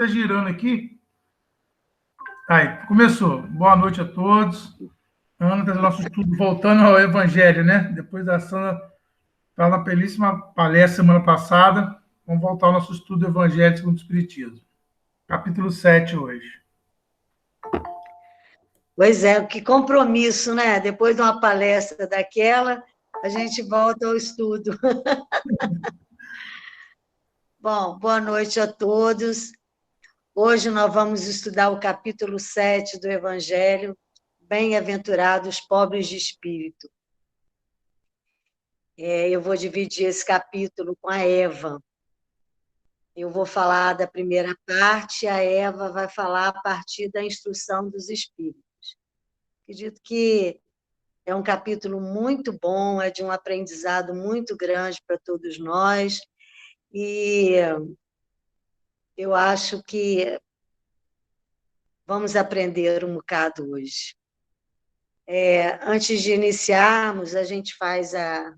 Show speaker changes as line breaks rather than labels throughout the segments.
Tá girando aqui. Aí, começou. Boa noite a todos. Ana, tá nosso estudo voltando ao Evangelho, né? Depois da Sandra fala uma belíssima palestra semana passada. Vamos voltar ao nosso estudo do Evangelho segundo o Espiritismo. Capítulo 7 hoje.
Pois é, que compromisso, né? Depois de uma palestra daquela, a gente volta ao estudo. Bom, boa noite a todos. Hoje nós vamos estudar o capítulo 7 do Evangelho, Bem-aventurados os pobres de espírito. Eu vou dividir esse capítulo com a Eva. Eu vou falar da primeira parte, a Eva vai falar a partir da instrução dos espíritos. Acredito que é um capítulo muito bom, é de um aprendizado muito grande para todos nós, e eu acho que vamos aprender um bocado hoje. Antes de iniciarmos, a gente faz a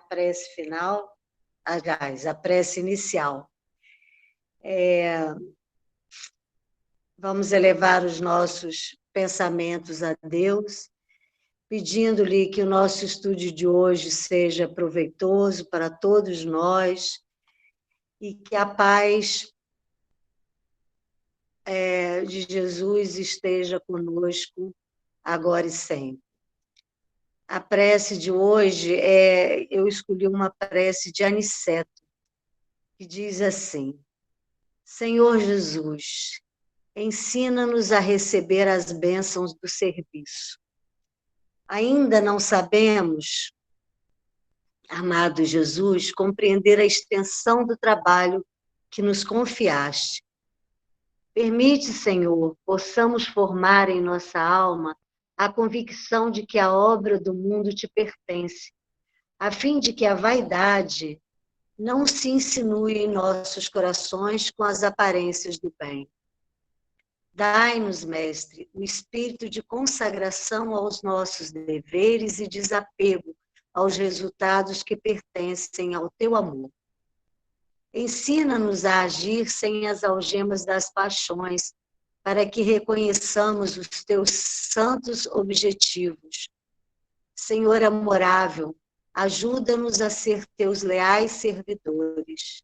prece final, aliás, a prece inicial. Vamos elevar os nossos pensamentos a Deus, pedindo-lhe que o nosso estudo de hoje seja proveitoso para todos nós e que a paz de Jesus esteja conosco agora e sempre. A prece de hoje, eu escolhi uma prece de Aniceto, que diz assim: Senhor Jesus, ensina-nos a receber as bênçãos do serviço. Ainda não sabemos, amado Jesus, compreender a extensão do trabalho que nos confiaste. Permite, Senhor, possamos formar em nossa alma a convicção de que a obra do mundo te pertence, a fim de que a vaidade não se insinue em nossos corações com as aparências do bem. Dai-nos, Mestre, o espírito de consagração aos nossos deveres e desapego aos resultados que pertencem ao teu amor. Ensina-nos a agir sem as algemas das paixões, para que reconheçamos os teus santos objetivos. Senhor amorável, ajuda-nos a ser teus leais servidores.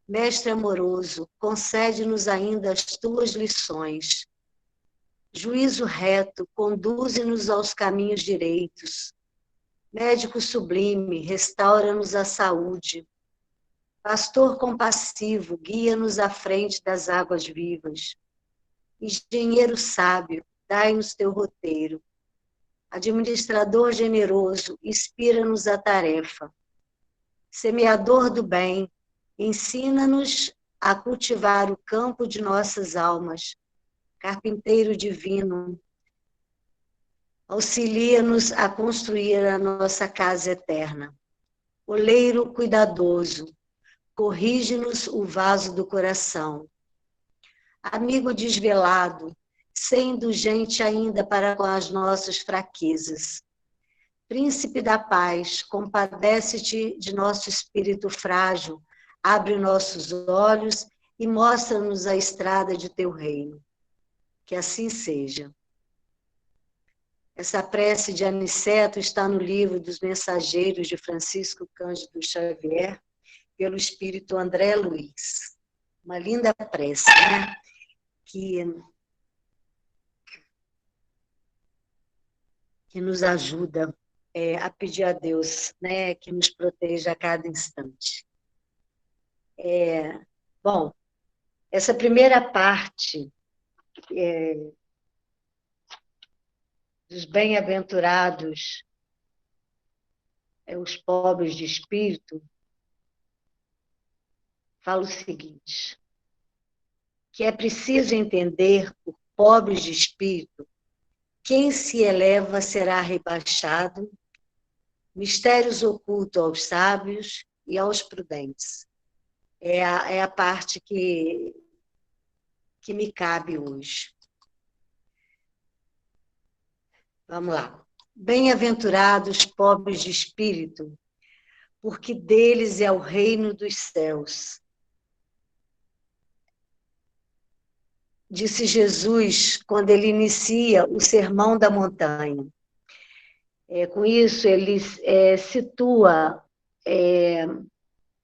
Mestre amoroso, concede-nos ainda as tuas lições. Juízo reto, conduze-nos aos caminhos direitos. Médico sublime, restaura-nos a saúde. Pastor compassivo, guia-nos à frente das águas vivas. Engenheiro sábio, dai-nos teu roteiro. Administrador generoso, inspira-nos a tarefa. Semeador do bem, ensina-nos a cultivar o campo de nossas almas. Carpinteiro divino, auxilia-nos a construir a nossa casa eterna. Oleiro cuidadoso, corrige-nos o vaso do coração. Amigo desvelado, ser indulgente ainda para com as nossas fraquezas. Príncipe da paz, compadece-te de nosso espírito frágil, abre nossos olhos e mostra-nos a estrada de teu reino. Que assim seja. Essa prece de Aniceto está no livro dos Mensageiros de Francisco Cândido Xavier, pelo espírito André Luiz. Uma linda prece, né? Que nos ajuda a pedir a Deus, né? Que nos proteja a cada instante. Bom, essa primeira parte dos bem-aventurados, os pobres de espírito, fala o seguinte, que é preciso entender, por pobres de espírito, quem se eleva será rebaixado, mistérios ocultos aos sábios e aos prudentes. É a parte que me cabe hoje. Vamos lá. Bem-aventurados pobres de espírito, porque deles é o reino dos céus. disse Jesus quando ele inicia o Sermão da Montanha. Com isso, ele situa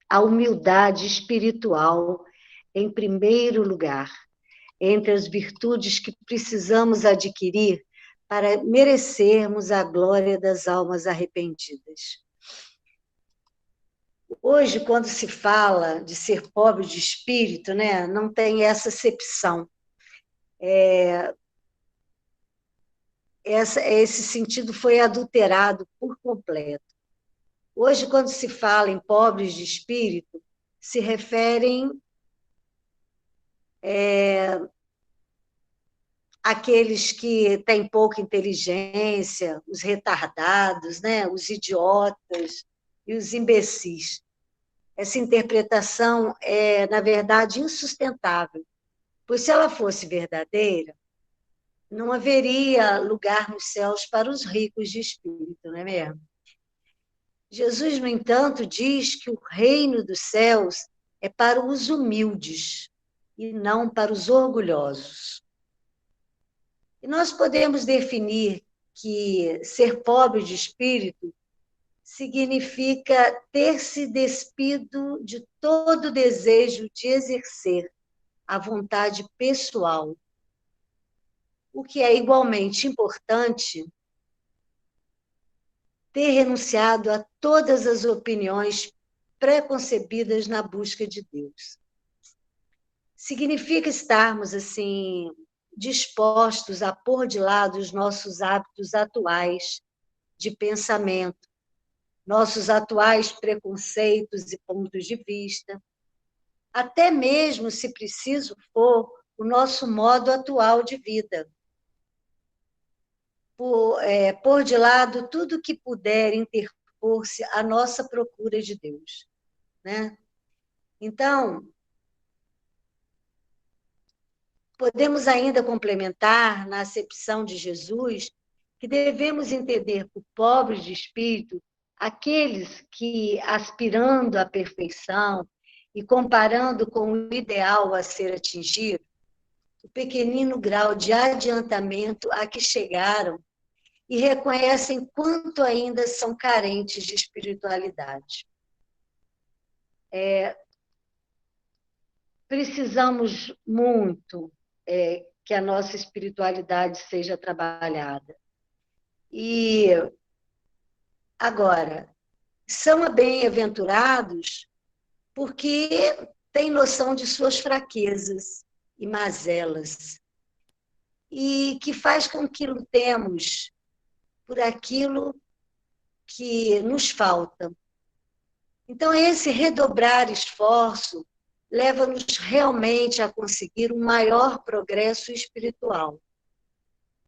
a humildade espiritual em primeiro lugar, entre as virtudes que precisamos adquirir para merecermos a glória das almas arrependidas. Hoje, quando se fala de ser pobre de espírito, né, não tem essa acepção. Esse sentido foi adulterado por completo. Hoje, quando se fala em pobres de espírito, se referem àqueles que têm pouca inteligência, os retardados, né, os idiotas e os imbecis. Essa interpretação é, na verdade, insustentável, pois se ela fosse verdadeira, não haveria lugar nos céus para os ricos de espírito, não é mesmo? Jesus, no entanto, diz que o reino dos céus é para os humildes e não para os orgulhosos. E nós podemos definir que ser pobre de espírito significa ter se despido de todo desejo de exercer a vontade pessoal, o que é igualmente importante ter renunciado a todas as opiniões preconcebidas na busca de Deus. Significa estarmos, assim, dispostos a pôr de lado os nossos hábitos atuais de pensamento, nossos atuais preconceitos e pontos de vista, até mesmo, se preciso for, o nosso modo atual de vida. Pôr de lado tudo que puder interpor-se à nossa procura de Deus, né? Então, podemos ainda complementar, na acepção de Jesus, que devemos entender por pobres de espírito aqueles que, aspirando à perfeição e comparando com o ideal a ser atingido, o pequenino grau de adiantamento a que chegaram e reconhecem quanto ainda são carentes de espiritualidade. Precisamos muito que a nossa espiritualidade seja trabalhada. E, agora, são bem-aventurados porque têm noção de suas fraquezas e mazelas, e que faz com que lutemos por aquilo que nos falta. Então, esse redobrar esforço leva-nos realmente a conseguir um maior progresso espiritual.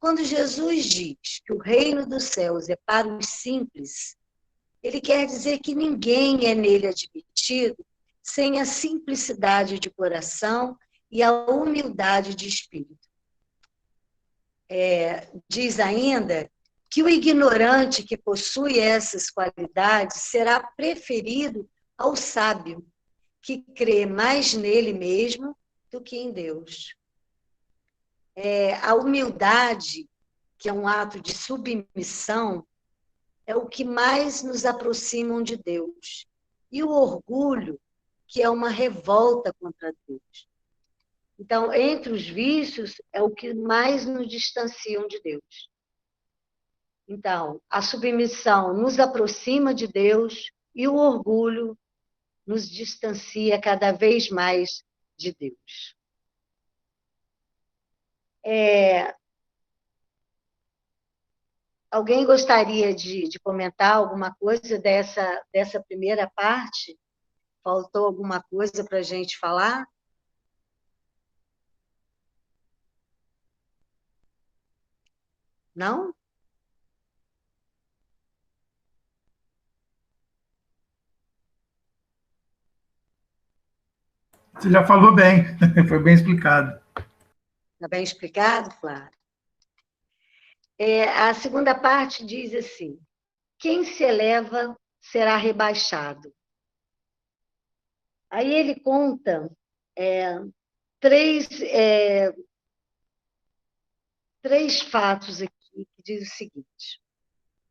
Quando Jesus diz que o reino dos céus é para os simples, ele quer dizer que ninguém é nele admitido sem a simplicidade de coração e a humildade de espírito. Diz ainda que o ignorante que possui essas qualidades será preferido ao sábio, que crê mais nele mesmo do que em Deus. A humildade, que é um ato de submissão, é o que mais nos aproximam de Deus. E o orgulho, que é uma revolta contra Deus. Então, entre os vícios, é o que mais nos distanciam de Deus. Então, a submissão nos aproxima de Deus e o orgulho nos distancia cada vez mais de Deus. Alguém gostaria de comentar alguma coisa dessa primeira parte? Faltou alguma coisa para a gente falar? Não?
Você já falou bem, foi bem explicado.
Está bem explicado, Flávio? A segunda parte diz assim: quem se eleva será rebaixado. Aí ele conta três 3 fatos aqui que diz o seguinte.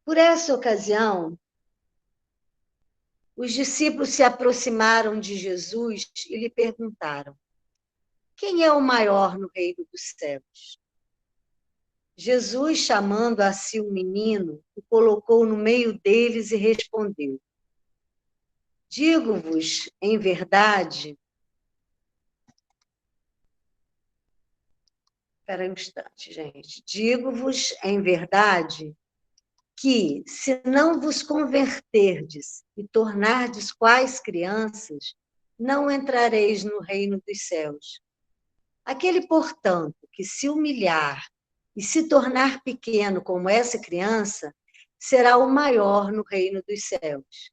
Por essa ocasião, os discípulos se aproximaram de Jesus e lhe perguntaram: quem é o maior no reino dos céus? Jesus, chamando a si um menino, o colocou no meio deles e respondeu: digo-vos em verdade. Espera um instante, gente. Digo-vos em verdade que, se não vos converterdes e tornardes quais crianças, não entrareis no reino dos céus. Aquele, portanto, que se humilhar e se tornar pequeno como essa criança, será o maior no reino dos céus.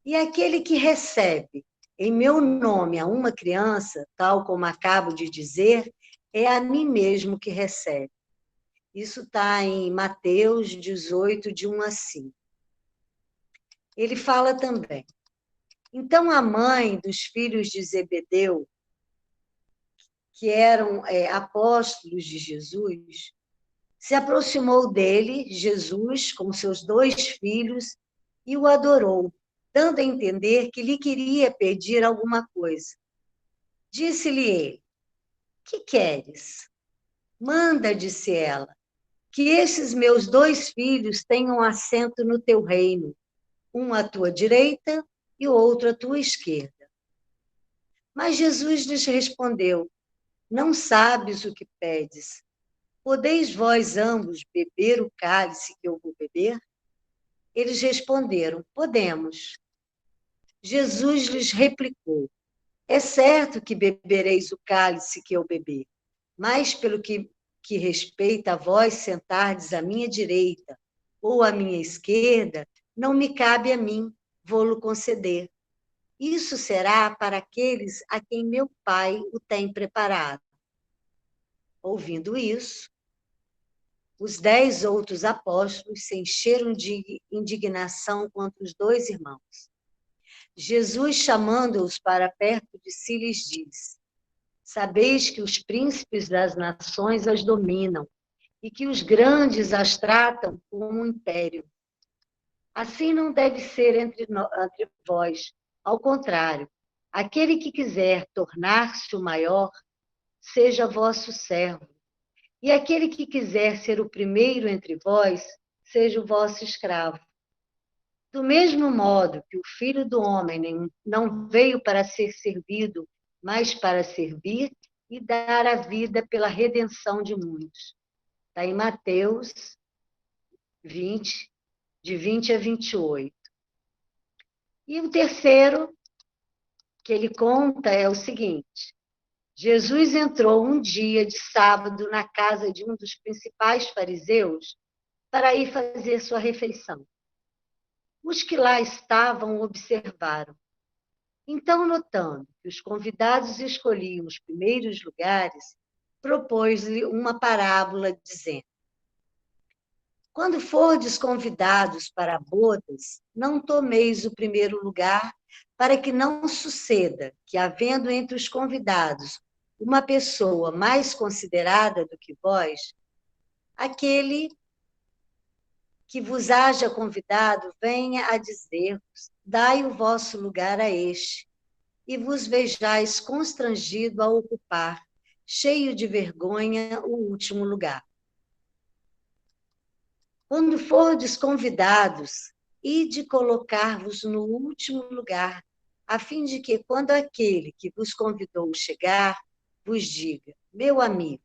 E aquele que recebe em meu nome a uma criança, tal como acabo de dizer, é a mim mesmo que recebe. Isso está em Mateus 18, de 1 a 5. Ele fala também: então a mãe dos filhos de Zebedeu, que eram apóstolos de Jesus, se aproximou dele, Jesus, com seus 2 filhos, e o adorou, dando a entender que lhe queria pedir alguma coisa. Disse-lhe ele: que queres? Manda, disse ela, que esses meus 2 filhos tenham assento no teu reino, um à tua direita e o outro à tua esquerda. Mas Jesus lhes respondeu: não sabes o que pedes. Podeis vós ambos beber o cálice que eu vou beber? Eles responderam: podemos. Jesus lhes replicou: é certo que bebereis o cálice que eu beber, mas pelo que respeita a vós sentardes à minha direita ou à minha esquerda, não me cabe a mim vô-lo conceder. Isso será para aqueles a quem meu Pai o tem preparado. Ouvindo isso, os 10 outros apóstolos se encheram de indignação contra os 2 irmãos. Jesus, chamando-os para perto de si, lhes disse: sabeis que os príncipes das nações as dominam e que os grandes as tratam como um império. Assim não deve ser entre vós. Ao contrário, aquele que quiser tornar-se o maior, seja vosso servo. E aquele que quiser ser o primeiro entre vós, seja o vosso escravo. Do mesmo modo que o Filho do Homem não veio para ser servido, mas para servir e dar a vida pela redenção de muitos. Está em Mateus 20, de 20 a 28. E o terceiro que ele conta é o seguinte: Jesus entrou um dia de sábado na casa de um dos principais fariseus para ir fazer sua refeição. Os que lá estavam observaram. Então, notando que os convidados escolhiam os primeiros lugares, propôs-lhe uma parábola, dizendo: quando fordes convidados para bodas, não tomeis o primeiro lugar, para que não suceda que, havendo entre os convidados uma pessoa mais considerada do que vós, aquele que vos haja convidado venha a dizer-vos: dai o vosso lugar a este, e vos vejais constrangido a ocupar, cheio de vergonha, o último lugar. Quando fordes convidados, ide colocar-vos no último lugar, a fim de que, quando aquele que vos convidou chegar, vos diga: meu amigo,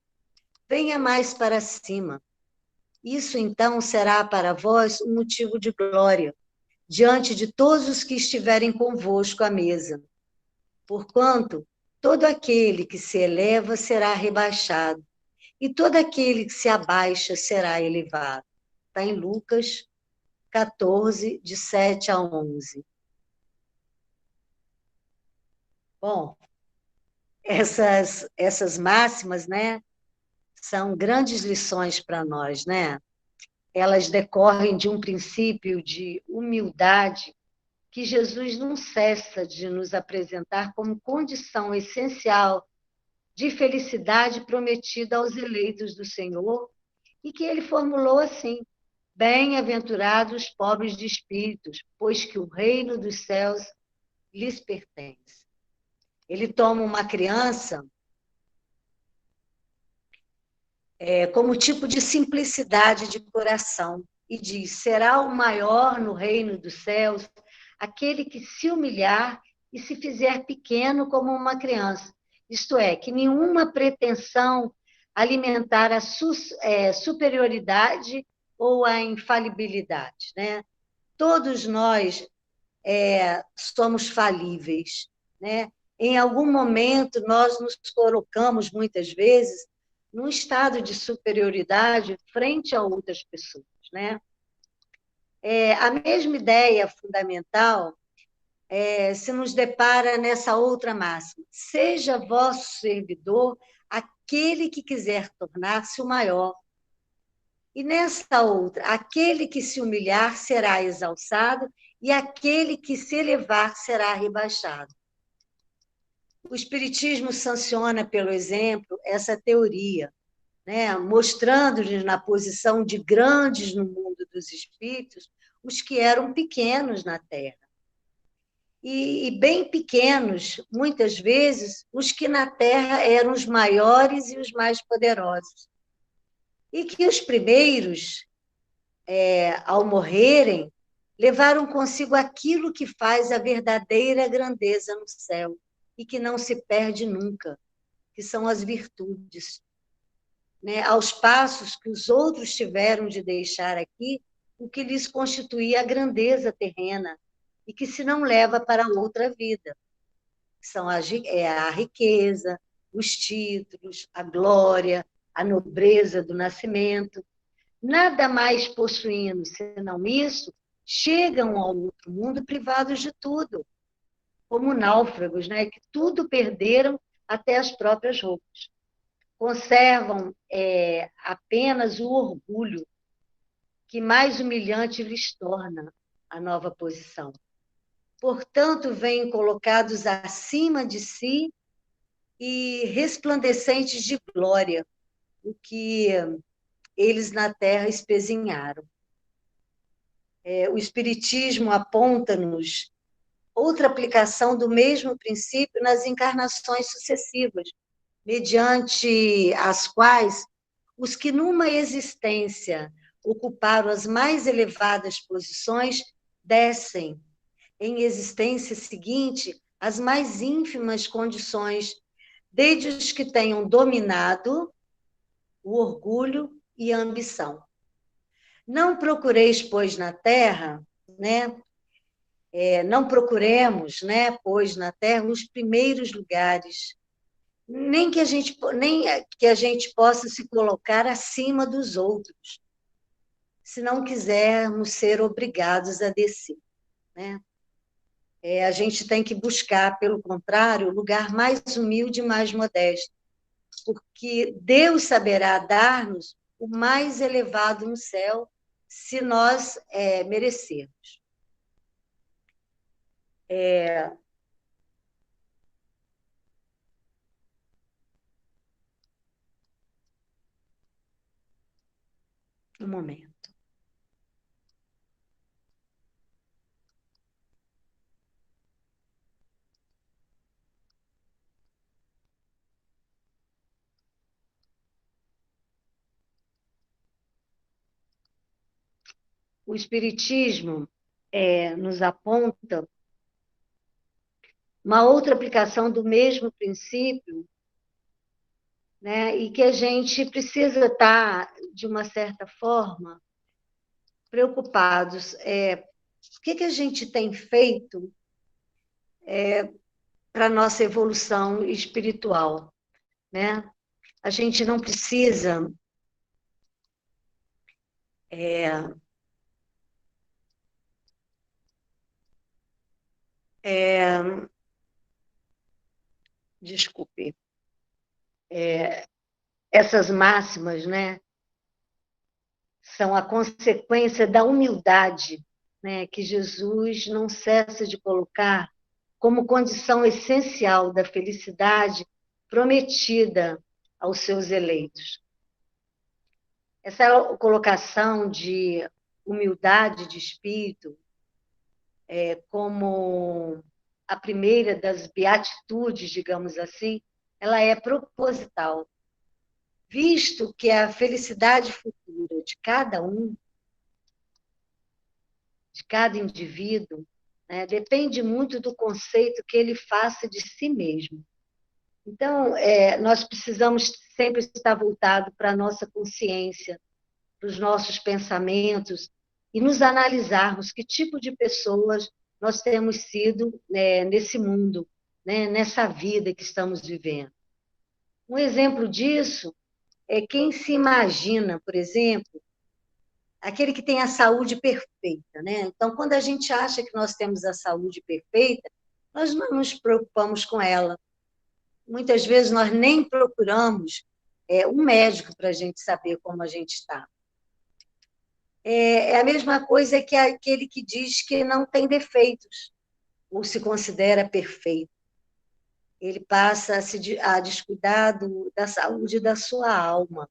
venha mais para cima. Isso, então, será para vós um motivo de glória, diante de todos os que estiverem convosco à mesa. Porquanto, todo aquele que se eleva será rebaixado, e todo aquele que se abaixa será elevado. Está em Lucas 14, de 7 a 11. Bom, essas máximas, né, são grandes lições para nós, né? Elas decorrem de um princípio de humildade que Jesus não cessa de nos apresentar como condição essencial de felicidade prometida aos eleitos do Senhor, e que ele formulou assim: bem-aventurados os pobres de espíritos, pois que o reino dos céus lhes pertence. Ele toma uma criança como tipo de simplicidade de coração e diz: será o maior no reino dos céus aquele que se humilhar e se fizer pequeno como uma criança. Isto é, que nenhuma pretensão alimentar a superioridade ou a infalibilidade, né? Todos nós somos falíveis, né? Em algum momento, nós nos colocamos, muitas vezes, num estado de superioridade frente a outras pessoas, né? A mesma ideia fundamental se nos depara nessa outra máxima: seja vosso servidor aquele que quiser tornar-se o maior. E nessa outra: aquele que se humilhar será exalçado, e aquele que se elevar será rebaixado. O Espiritismo sanciona, pelo exemplo, essa teoria, né? Mostrando-lhes na posição de grandes no mundo dos espíritos os que eram pequenos na Terra. E bem pequenos, muitas vezes, os que na Terra eram os maiores e os mais poderosos. E que os primeiros, ao morrerem, levaram consigo aquilo que faz a verdadeira grandeza no céu e que não se perde nunca, que são as virtudes. Né? Aos passos que os outros tiveram de deixar aqui o que lhes constituía a grandeza terrena e que se não leva para outra vida. São a riqueza, os títulos, a glória, a nobreza do nascimento. Nada mais possuindo senão isso, chegam ao outro mundo privados de tudo, como náufragos, né? Que tudo perderam, até as próprias roupas. Conservam apenas o orgulho, que mais humilhante lhes torna a nova posição. Portanto, vêm colocados acima de si e resplandecentes de glória, o que eles na Terra espezinharam. O Espiritismo aponta-nos outra aplicação do mesmo princípio nas encarnações sucessivas, mediante as quais os que numa existência ocuparam as mais elevadas posições descem, em existência seguinte, as mais ínfimas condições, desde os que tenham dominado o orgulho e a ambição. Não procureis, pois, na terra, né? Não procuremos, né, pois, na terra, os primeiros lugares, nem que a gente possa se colocar acima dos outros, se não quisermos ser obrigados a descer, né? A gente tem que buscar, pelo contrário, o lugar mais humilde e mais modesto, porque Deus saberá dar-nos o mais elevado no céu, se nós merecermos. Um momento. O Espiritismo nos aponta uma outra aplicação do mesmo princípio, né, e que a gente precisa estar, de uma certa forma, preocupados. O que a gente tem feito para a nossa evolução espiritual, né? A gente não precisa desculpe, essas máximas, né, são a consequência da humildade, né, que Jesus não cessa de colocar como condição essencial da felicidade prometida aos seus eleitos. Essa colocação de humildade de espírito como a primeira das beatitudes, digamos assim, ela é proposital, visto que a felicidade futura de cada um, de cada indivíduo, né, depende muito do conceito que ele faça de si mesmo. Então, nós precisamos sempre estar voltados para a nossa consciência, para os nossos pensamentos, e nos analisarmos que tipo de pessoas nós temos sido nesse mundo, né, nessa vida que estamos vivendo. Um exemplo disso é quem se imagina, por exemplo, aquele que tem a saúde perfeita, né? Então, quando a gente acha que nós temos a saúde perfeita, nós não nos preocupamos com ela. Muitas vezes nós nem procuramos um médico para a gente saber como a gente está. É a mesma coisa que aquele que diz que não tem defeitos, ou se considera perfeito. Ele passa a descuidar da saúde da sua alma.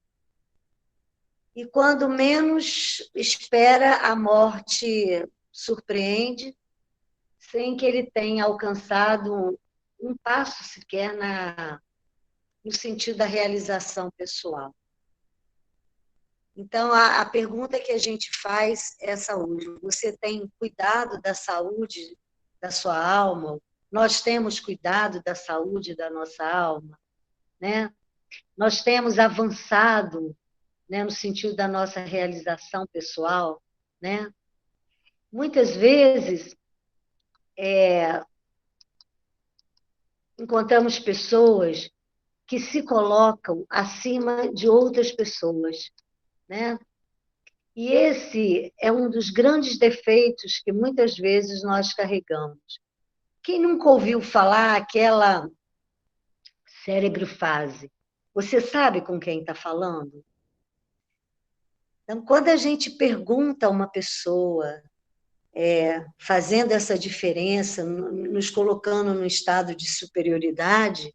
E quando menos espera, a morte surpreende, sem que ele tenha alcançado um passo sequer no sentido da realização pessoal. Então, a pergunta que a gente faz é essa hoje. Você tem cuidado da saúde da sua alma? Nós temos cuidado da saúde da nossa alma, né? Nós temos avançado, né, no sentido da nossa realização pessoal, né? Muitas vezes, encontramos pessoas que se colocam acima de outras pessoas, né? E esse é um dos grandes defeitos que muitas vezes nós carregamos. Quem nunca ouviu falar aquela cérebro-fase? Você sabe com quem está falando? Então, quando a gente pergunta a uma pessoa, fazendo essa diferença, nos colocando num estado de superioridade,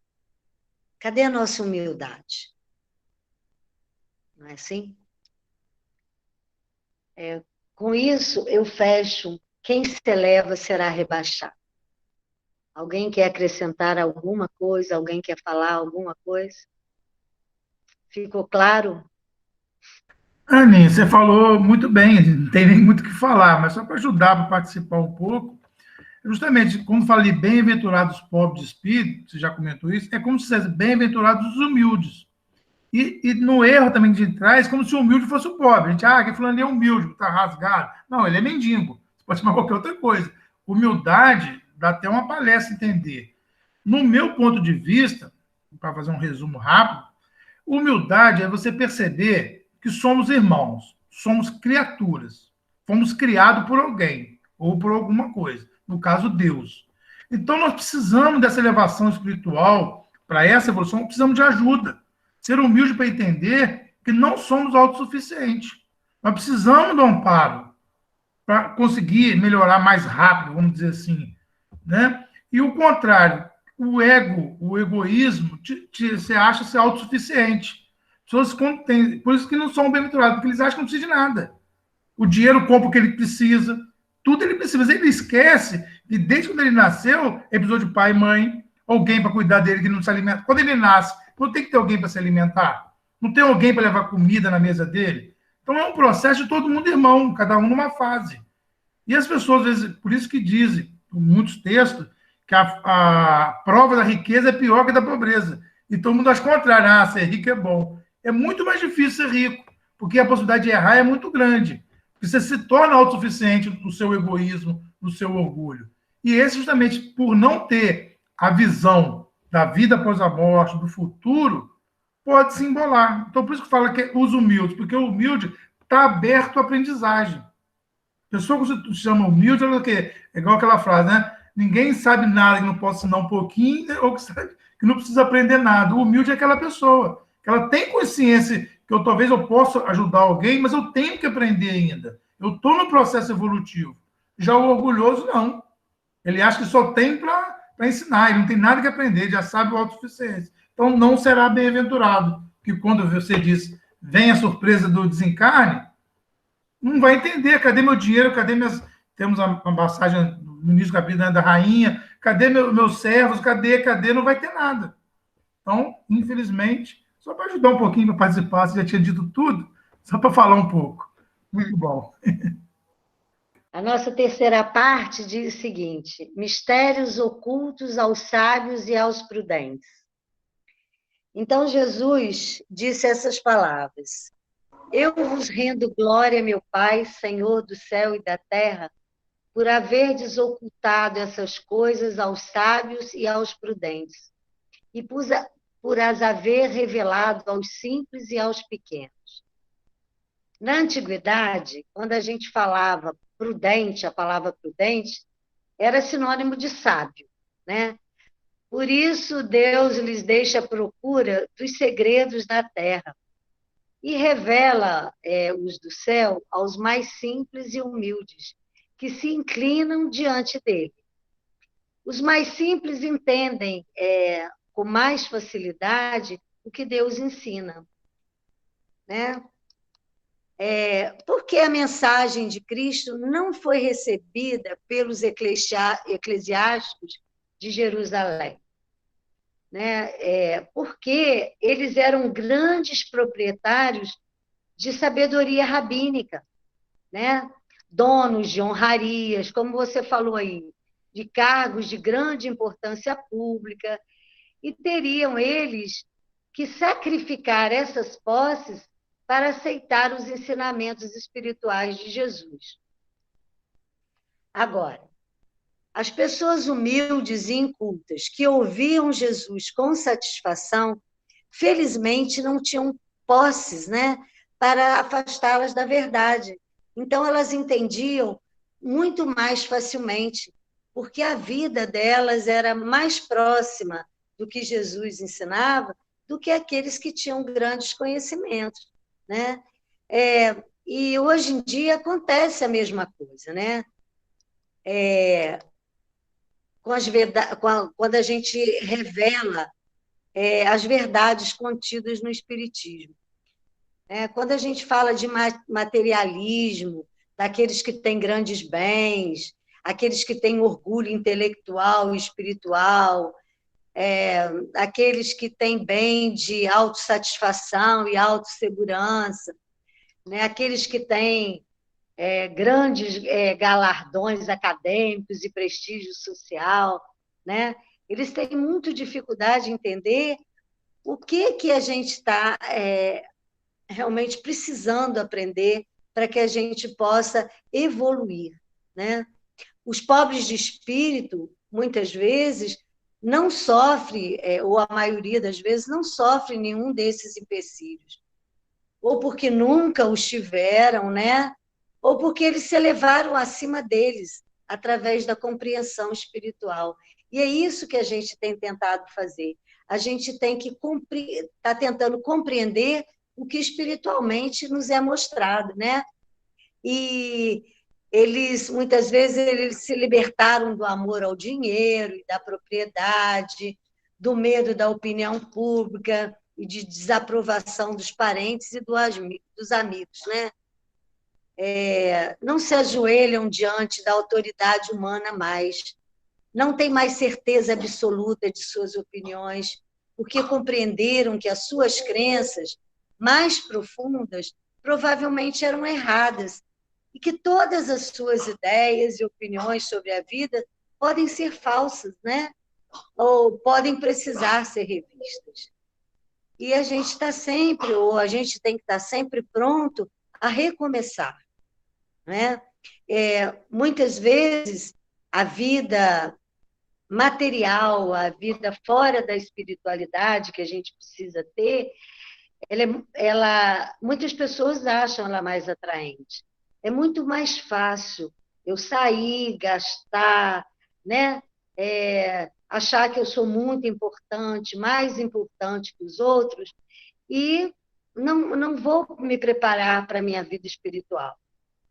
cadê a nossa humildade? Não é assim? Com isso, eu fecho. Quem se eleva será rebaixado. Alguém quer acrescentar alguma coisa? Alguém quer falar alguma coisa? Ficou claro?
Aninha, você falou muito bem, não tem nem muito o que falar, mas só para ajudar para participar um pouco, justamente, como falei, bem-aventurados os pobres de espírito, você já comentou isso, é como se fosse bem-aventurados os humildes. E no erro também que a gente traz, como se o humilde fosse o pobre. A gente, que fulano é humilde, está rasgado. Não, ele é mendigo. Você pode chamar qualquer outra coisa. Humildade dá até uma palestra entender. No meu ponto de vista, para fazer um resumo rápido, humildade é você perceber que somos irmãos, somos criaturas, fomos criados por alguém ou por alguma coisa, no caso, Deus. Então, nós precisamos dessa elevação espiritual, para essa evolução, precisamos de ajuda. Ser humilde para entender que não somos autossuficientes. Nós precisamos do amparo para conseguir melhorar mais rápido, vamos dizer assim. Né? E o contrário, o ego, o egoísmo, você acha ser autossuficiente. Pessoas por isso que não são bem-aventurados, porque eles acham que não precisa de nada. O dinheiro compra o que ele precisa, tudo ele precisa. Mas ele esquece que desde quando ele nasceu, ele precisou de pai e mãe, alguém para cuidar dele que não se alimenta. Quando ele nasce, não tem que ter alguém para se alimentar? Não tem alguém para levar comida na mesa dele? Então é um processo de todo mundo irmão, cada um numa fase. E as pessoas, às vezes, por isso que dizem, em muitos textos, que a prova da riqueza é pior que a da pobreza. E todo mundo acha contrário, ser rico é bom. É muito mais difícil ser rico, porque a possibilidade de errar é muito grande. Você se torna autossuficiente no seu egoísmo, no seu orgulho. E esse, justamente, por não ter a visão da vida após a morte, do futuro, pode se embolar. Então, por isso que fala que os humildes, porque o humilde está aberto à aprendizagem. A pessoa que se chama humilde, ela é igual aquela frase, né? Ninguém sabe nada que não possa ensinar um pouquinho, ou que não precisa aprender nada. O humilde é aquela pessoa que ela tem consciência que talvez eu possa ajudar alguém, mas eu tenho que aprender ainda. Eu estou no processo evolutivo. Já o orgulhoso, não. Ele acha que só tem para ensinar, ele não tem nada que aprender, ele já sabe o autossuficiência. então não será bem-aventurado. Porque quando você diz, vem a surpresa do desencarne, não vai entender, cadê meu dinheiro, cadê minhas... Temos uma passagem no início do capítulo, né, da rainha, cadê meus servos, cadê, não vai ter nada. Então, infelizmente, só para ajudar um pouquinho para participar, você já tinha dito tudo, só para falar um pouco. Muito bom.
A nossa terceira parte diz o seguinte: mistérios ocultos aos sábios e aos prudentes. Então, Jesus disse essas palavras: eu vos rendo glória, meu Pai, Senhor do céu e da terra, por haverdes ocultado essas coisas aos sábios e aos prudentes, e por as haver revelado aos simples e aos pequenos. Na antiguidade, quando a gente falava prudente, a palavra prudente era sinônimo de sábio, né? Por isso, Deus lhes deixa a procura dos segredos da terra e revela os do céu aos mais simples e humildes, que se inclinam diante dele. Os mais simples entendem com mais facilidade o que Deus ensina, né? Porque a mensagem de Cristo não foi recebida pelos eclesiásticos de Jerusalém, né? Porque eles eram grandes proprietários de sabedoria rabínica, né? Donos de honrarias, como você falou aí, de cargos de grande importância pública, e teriam eles que sacrificar essas posses para aceitar os ensinamentos espirituais de Jesus. Agora, as pessoas humildes e incultas que ouviam Jesus com satisfação, felizmente não tinham posses, né, para afastá-las da verdade. Então, elas entendiam muito mais facilmente, porque a vida delas era mais próxima do que Jesus ensinava do que aqueles que tinham grandes conhecimentos, né? E hoje em dia acontece a mesma coisa, né? Quando a gente revela as verdades contidas no Espiritismo. Quando a gente fala de materialismo, daqueles que têm grandes bens, aqueles que têm orgulho intelectual e espiritual, aqueles que têm bem de autossatisfação e autossegurança, né? Aqueles que têm grandes galardões acadêmicos e prestígio social, né? Eles têm muita dificuldade em entender o que a gente está realmente precisando aprender para que a gente possa evoluir, né? Os pobres de espírito, muitas vezes, não sofrem, ou a maioria das vezes, não sofre nenhum desses empecilhos. Ou porque nunca os tiveram, né? Ou porque eles se elevaram acima deles, através da compreensão espiritual. E é isso que a gente tem tentado fazer. A gente tem que tá tentando compreender o que espiritualmente nos é mostrado, né? E muitas vezes, eles se libertaram do amor ao dinheiro e da propriedade, do medo da opinião pública e de desaprovação dos parentes e dos amigos, né? Não se ajoelham diante da autoridade humana mais, não têm mais certeza absoluta de suas opiniões, porque compreenderam que as suas crenças mais profundas provavelmente eram erradas, e que todas as suas ideias e opiniões sobre a vida podem ser falsas, né? Ou podem precisar ser revistas. E a gente está sempre, ou a gente tem que estar sempre pronto a recomeçar, né? Muitas vezes, a vida material, a vida fora da espiritualidade que a gente precisa ter, muitas pessoas acham ela mais atraente. É muito mais fácil eu sair, gastar, né? Achar que eu sou muito importante, mais importante que os outros, e não vou me preparar para a minha vida espiritual,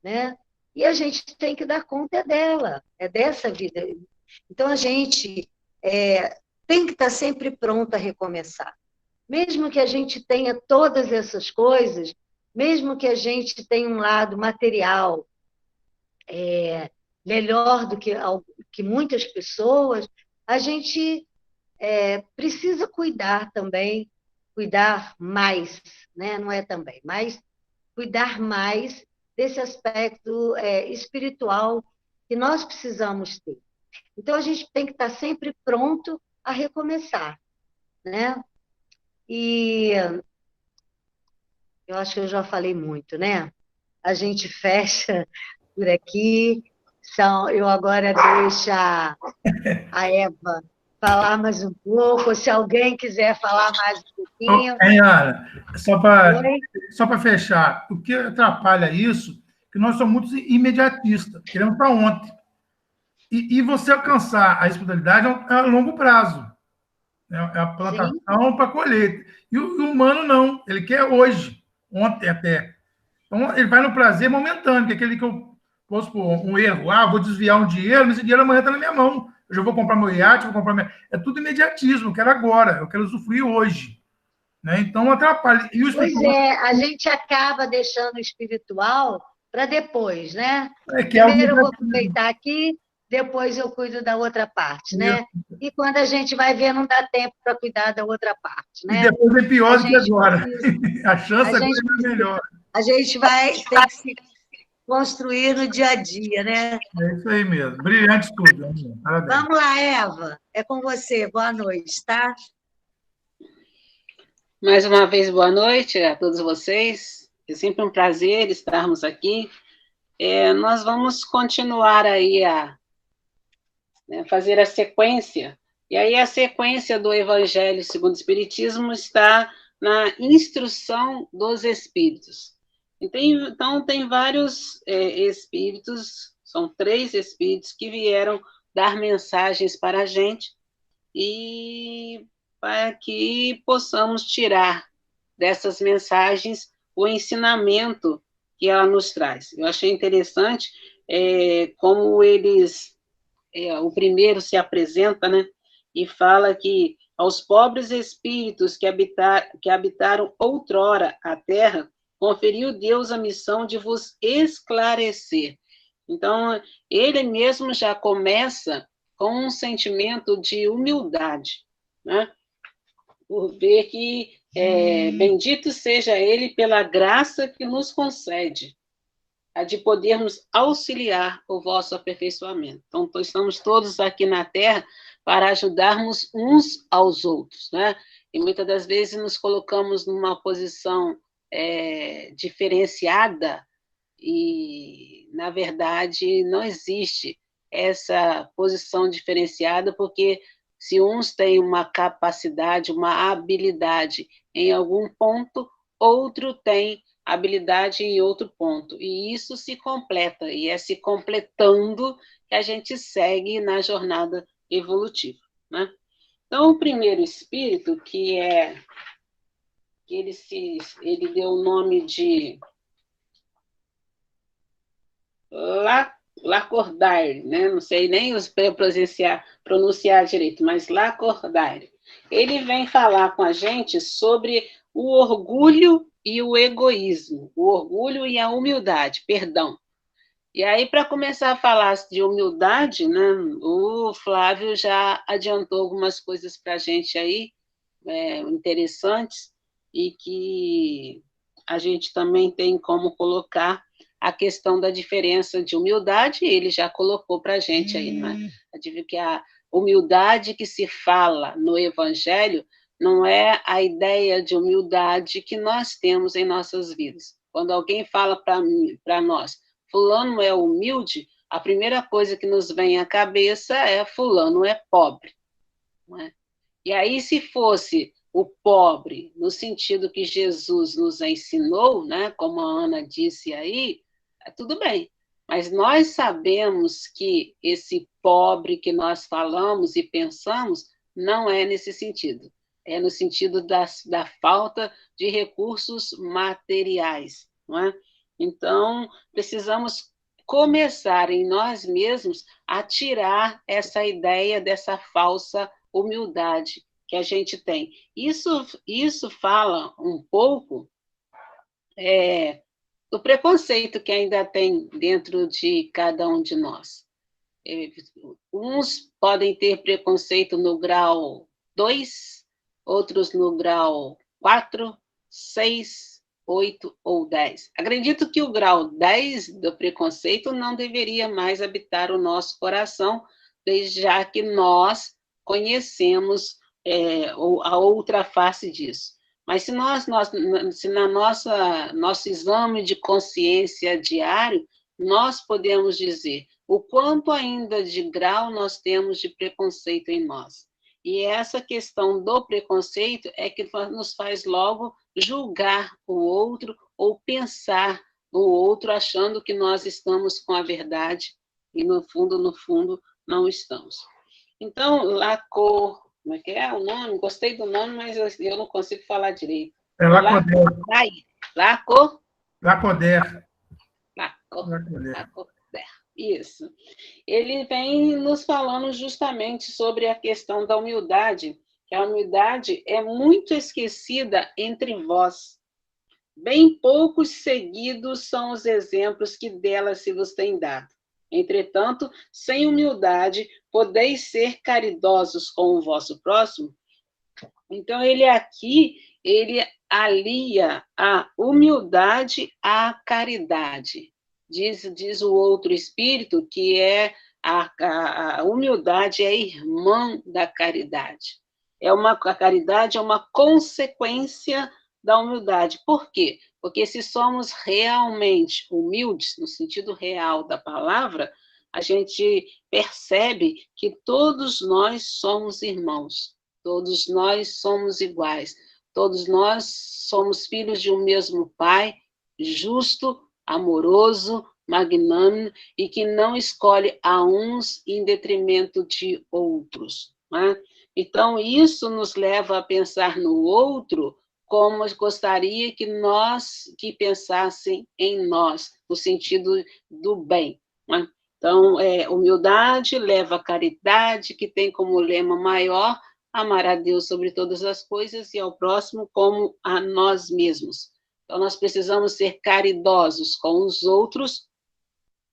né? E a gente tem que dar conta dela, dessa vida. Então, a gente tem que estar sempre pronto a recomeçar. Mesmo que a gente tenha todas essas coisas, mesmo que a gente tenha um lado material melhor do que muitas pessoas, a gente precisa cuidar também, cuidar mais, né? Não é também, mas cuidar mais desse aspecto espiritual que nós precisamos ter. Então, a gente tem que estar sempre pronto a recomeçar, né? E eu acho que eu já falei muito, né? A gente fecha por aqui. Eu agora deixo a Eva falar mais um pouco. Se alguém quiser falar mais um pouquinho.
Ana,
Oi?
só para fechar, o que atrapalha isso é que nós somos muito imediatistas, queremos para ontem. E você alcançar a espiritualidade é a longo prazo. É a
Sim.
plantação para a colheita. E o humano não, ele quer hoje, ontem até. Então, ele vai no prazer momentâneo, que é aquele que eu posso supor, um erro. Ah, vou desviar um dinheiro, mas esse dinheiro amanhã está na minha mão. Eu já vou comprar meu iate, vou comprar minha... É tudo imediatismo, eu quero agora, eu quero usufruir hoje. Né? Então, atrapalha. E o
Pois
espiritual
é, a gente acaba deixando o espiritual para depois, né?
que é algo
Primeiro eu vou
imediatismo.
aproveitar aqui, depois eu cuido da outra parte, né?
Isso.
E quando a gente vai ver, não dá tempo para cuidar da outra parte,
E
né?
depois é
A
pior do que
gente
agora.
precisa,
A chance
a
agora
gente
é
precisa,
melhor.
a gente vai ter que se construir no dia a dia, né?
É isso aí mesmo. Brilhante estudo. Amor. Parabéns.
Vamos lá, Eva. É com você. Boa noite, tá?
Mais uma vez, boa noite a todos vocês. É sempre um prazer estarmos aqui. Nós vamos continuar aí fazer a sequência. E aí a sequência do Evangelho segundo o Espiritismo está na instrução dos Espíritos. Então, tem vários Espíritos, são 3 Espíritos que vieram dar mensagens para a gente e para que possamos tirar dessas mensagens o ensinamento que ela nos traz. Eu achei interessante como eles, o primeiro se apresenta, né, e fala que aos pobres espíritos que habitaram outrora a terra, conferiu Deus a missão de vos esclarecer. Então, ele mesmo já começa com um sentimento de humildade, né? Por ver que bendito seja ele pela graça que nos concede, a de podermos auxiliar o vosso aperfeiçoamento. Então, estamos todos aqui na Terra para ajudarmos uns aos outros, né? E muitas das vezes nos colocamos numa posição diferenciada e, na verdade, não existe essa posição diferenciada, porque se uns têm uma capacidade, uma habilidade em algum ponto, outro tem habilidade em outro ponto. E isso se completa, e é se completando que a gente segue na jornada evolutiva, né? Então, o primeiro espírito, ele deu o nome de Lacordaire, né? Não sei nem pronunciar direito, mas Lacordaire. Ele vem falar com a gente sobre o orgulho e o egoísmo, o orgulho e a humildade, perdão. E aí, para começar a falar de humildade, né, o Flávio já adiantou algumas coisas para a gente aí, interessantes, e que a gente também tem como colocar a questão da diferença de humildade, ele já colocou para a gente aí, né? Que a humildade que se fala no Evangelho não é a ideia de humildade que nós temos em nossas vidas. Quando alguém fala para nós, fulano é humilde, a primeira coisa que nos vem à cabeça é fulano é pobre. Não é? E aí, se fosse o pobre, no sentido que Jesus nos ensinou, né, como a Ana disse aí, tudo bem. Mas nós sabemos que esse pobre que nós falamos e pensamos não é nesse sentido. É no sentido da falta de recursos materiais, não é? Então, precisamos começar em nós mesmos a tirar essa ideia dessa falsa humildade que a gente tem. Isso fala um pouco do preconceito que ainda tem dentro de cada um de nós. Uns podem ter preconceito no grau 2, outros no grau 4, 6, 8 ou 10. Acredito que o grau 10 do preconceito não deveria mais habitar o nosso coração, desde já que nós conhecemos a outra face disso. Mas se na nosso exame de consciência diário, nós podemos dizer o quanto ainda de grau nós temos de preconceito em nós. E essa questão do preconceito é que nos faz logo julgar o outro ou pensar no outro, achando que nós estamos com a verdade e, no fundo, não estamos. Então, Lacan, como é que é o nome? Gostei do nome, mas eu não consigo falar direito.
É Lacordaire.
Lacordaire. Isso. Ele vem nos falando justamente sobre a questão da humildade, que a humildade é muito esquecida entre vós. Bem poucos seguidos são os exemplos que dela se vos tem dado. Entretanto, sem humildade, podeis ser caridosos com o vosso próximo? Então, ele alia a humildade à caridade. Diz o outro espírito que a humildade é irmã da caridade. A caridade é uma consequência da humildade. Por quê? Porque se somos realmente humildes, no sentido real da palavra, a gente percebe que todos nós somos irmãos, todos nós somos iguais, todos nós somos filhos de um mesmo Pai, justo, amoroso, magnânimo e que não escolhe a uns em detrimento de outros. Né? Então, isso nos leva a pensar no outro como gostaria que pensassem em nós, no sentido do bem. Né? Então, humildade leva a caridade, que tem como lema maior amar a Deus sobre todas as coisas e ao próximo como a nós mesmos. Então, nós precisamos ser caridosos com os outros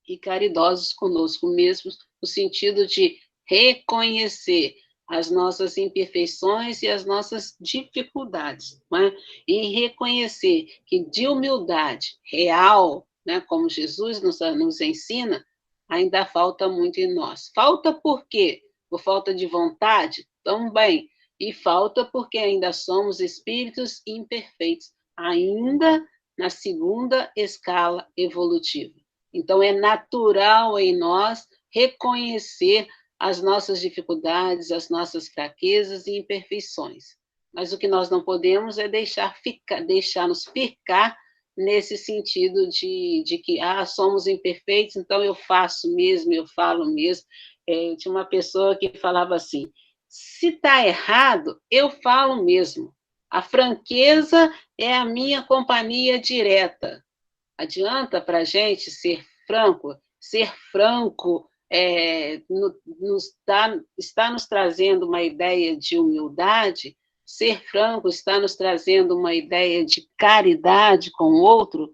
e caridosos conosco mesmos, no sentido de reconhecer as nossas imperfeições e as nossas dificuldades, né? E reconhecer que de humildade real, né, como Jesus nos ensina, ainda falta muito em nós. Falta por quê? Por falta de vontade? Também. E falta porque ainda somos espíritos imperfeitos, ainda na segunda escala evolutiva. Então, é natural em nós reconhecer as nossas dificuldades, as fraquezas e imperfeições. Mas o que nós não podemos é deixar-nos ficar nesse sentido de que somos imperfeitos, então eu faço mesmo, eu falo mesmo. Tinha uma pessoa que falava assim, se está errado, eu falo mesmo. A franqueza é a minha companhia direta. Adianta para a gente ser franco? Ser franco está nos trazendo uma ideia de humildade? Ser franco está nos trazendo uma ideia de caridade com o outro?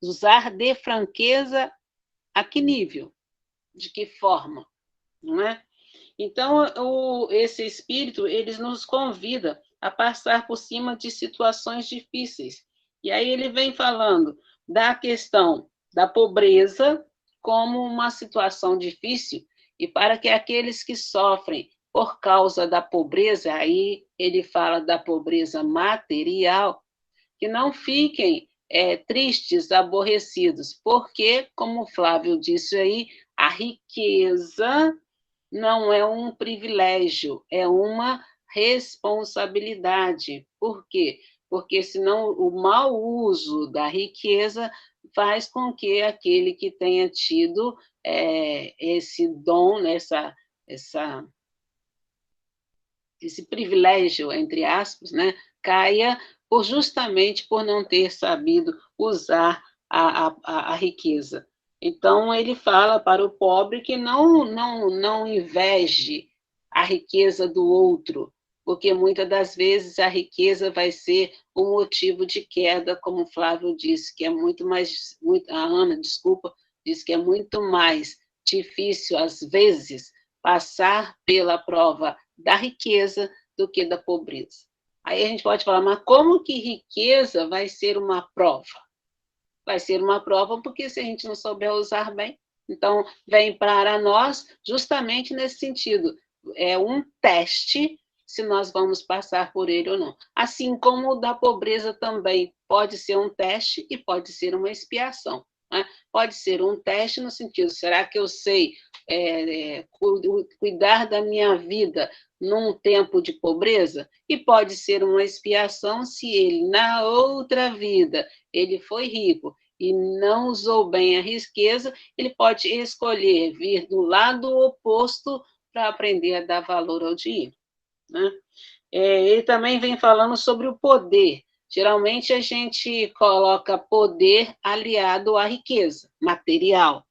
Usar de franqueza a que nível? De que forma? Não é? Então, esse espírito, ele nos convida a passar por cima de situações difíceis. E aí ele vem falando da questão da pobreza como uma situação difícil, e para que aqueles que sofrem por causa da pobreza, aí ele fala da pobreza material, que não fiquem tristes, aborrecidos, porque, como o Flávio disse aí, a riqueza não é um privilégio, é uma responsabilidade. Por quê? Porque senão o mau uso da riqueza faz com que aquele que tenha tido esse dom, esse privilégio, entre aspas, né, caia justamente por não ter sabido usar a riqueza. Então, ele fala para o pobre que não inveje a riqueza do outro, porque muitas das vezes a riqueza vai ser um motivo de queda, como o Flávio disse, que é a Ana, desculpa, disse que é muito mais difícil, às vezes, passar pela prova da riqueza do que da pobreza. Aí a gente pode falar, mas como que riqueza vai ser uma prova? Vai ser uma prova porque se a gente não souber usar bem, então vem para nós justamente nesse sentido, é um teste se nós vamos passar por ele ou não. Assim como o da pobreza também pode ser um teste e pode ser uma expiação. Né? Pode ser um teste no sentido, será que eu sei cuidar da minha vida num tempo de pobreza? E pode ser uma expiação se ele, na outra vida, ele foi rico e não usou bem a riqueza, ele pode escolher vir do lado oposto para aprender a dar valor ao dinheiro. Né? Ele também vem falando sobre o poder. Geralmente a gente coloca poder aliado à riqueza material.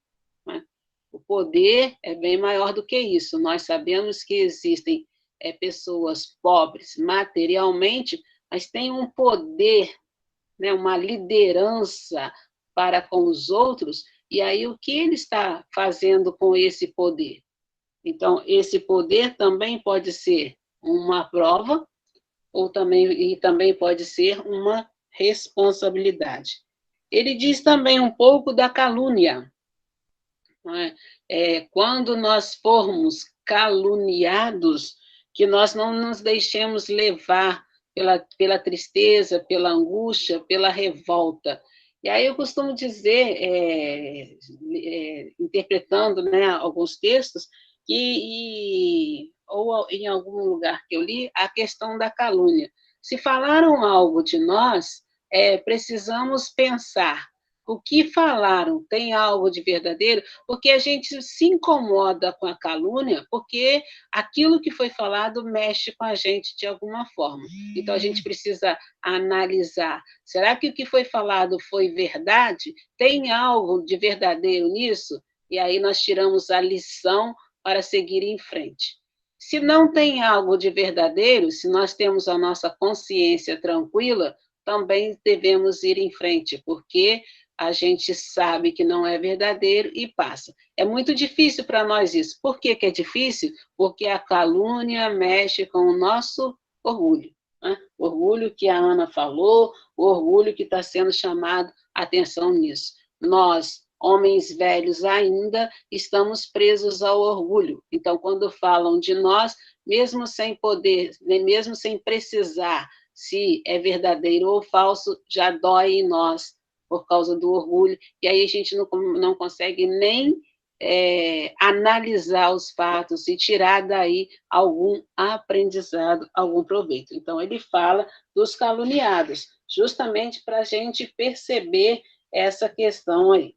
Né? O poder é bem maior do que isso. Nós sabemos que existem pessoas pobres materialmente, mas têm um poder, né, uma liderança para com os outros, e aí o que ele está fazendo com esse poder? Então, esse poder também pode ser uma prova, e também pode ser uma responsabilidade. Ele diz também um pouco da calúnia. Né? Quando nós formos caluniados, que nós não nos deixemos levar pela tristeza, pela angústia, pela revolta. E aí eu costumo dizer, interpretando, né, alguns textos, ou em algum lugar que eu li, a questão da calúnia. Se falaram algo de nós, precisamos pensar, o que falaram tem algo de verdadeiro? Porque a gente se incomoda com a calúnia, porque aquilo que foi falado mexe com a gente de alguma forma. Então, a gente precisa analisar. Será que o que foi falado foi verdade? Tem algo de verdadeiro nisso? E aí nós tiramos a lição para seguir em frente. Se não tem algo de verdadeiro, se nós temos a nossa consciência tranquila, também devemos ir em frente, porque a gente sabe que não é verdadeiro e passa. É muito difícil para nós isso. Por que é difícil? Porque a calúnia mexe com o nosso orgulho. Né? O orgulho que a Ana falou, o orgulho que está sendo chamado a atenção nisso. Nós, homens velhos ainda, estamos presos ao orgulho. Então, quando falam de nós, mesmo sem poder, mesmo sem precisar se é verdadeiro ou falso, já dói em nós, por causa do orgulho, e aí a gente não consegue nem analisar os fatos e tirar daí algum aprendizado, algum proveito. Então, ele fala dos caluniados, justamente para a gente perceber essa questão aí.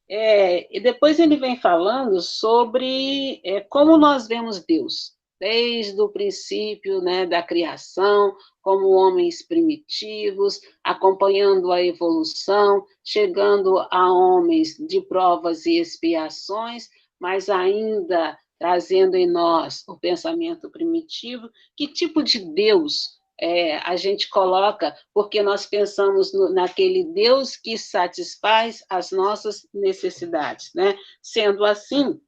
E depois ele vem falando sobre como nós vemos Deus, desde o princípio, né, da criação, como homens primitivos, acompanhando a evolução, chegando a homens de provas e expiações, mas ainda trazendo em nós o pensamento primitivo. Que tipo de Deus a gente coloca, porque nós pensamos naquele Deus que satisfaz as nossas necessidades, né? Sendo assim,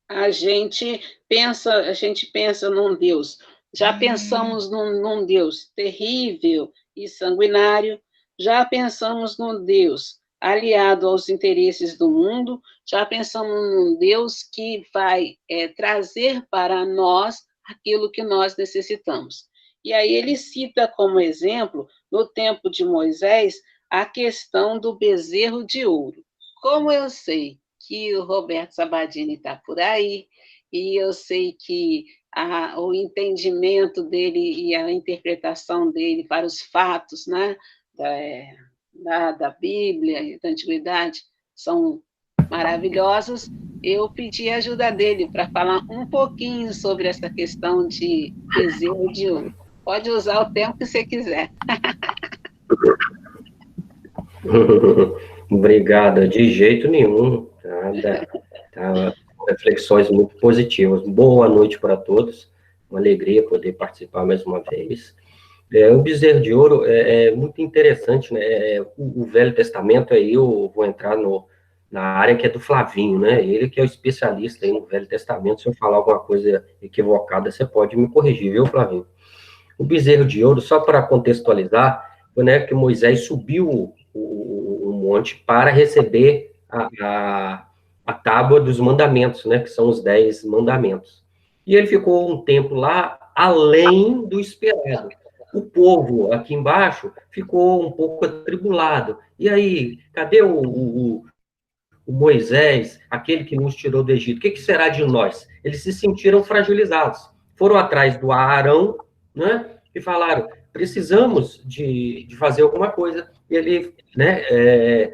a gente pensa num Deus, já pensamos num Deus terrível e sanguinário, já pensamos num Deus aliado aos interesses do mundo, já pensamos num Deus que vai trazer para nós aquilo que nós necessitamos. E aí ele cita como exemplo, no tempo de Moisés, a questão do bezerro de ouro. Como eu sei que o Roberto Sabadini está por aí, e eu sei que o entendimento dele e a interpretação dele para os fatos, né, da Bíblia e da Antiguidade são maravilhosos, eu pedi a ajuda dele para falar um pouquinho sobre essa questão de bezerro de ouro. Pode usar o tempo que você quiser.
Obrigada, de jeito nenhum. Nada. reflexões muito positivas. Boa noite para todos, uma alegria poder participar mais uma vez. O bezerro de ouro é muito interessante, né? O Velho Testamento, aí eu vou entrar na área que é do Flavinho, né? Ele que é o especialista aí no Velho Testamento. Se eu falar alguma coisa equivocada, você pode me corrigir, viu, Flavinho? O bezerro de ouro, só para contextualizar, foi, né, que Moisés subiu o monte para receber a tábua dos mandamentos, né, que são os 10 mandamentos. E ele ficou um tempo lá, além do esperado. O povo aqui embaixo ficou um pouco atribulado. E aí, cadê o Moisés, aquele que nos tirou do Egito? O que será de nós? Eles se sentiram fragilizados. Foram atrás do Arão, né, e falaram, precisamos de fazer alguma coisa. E ele, né,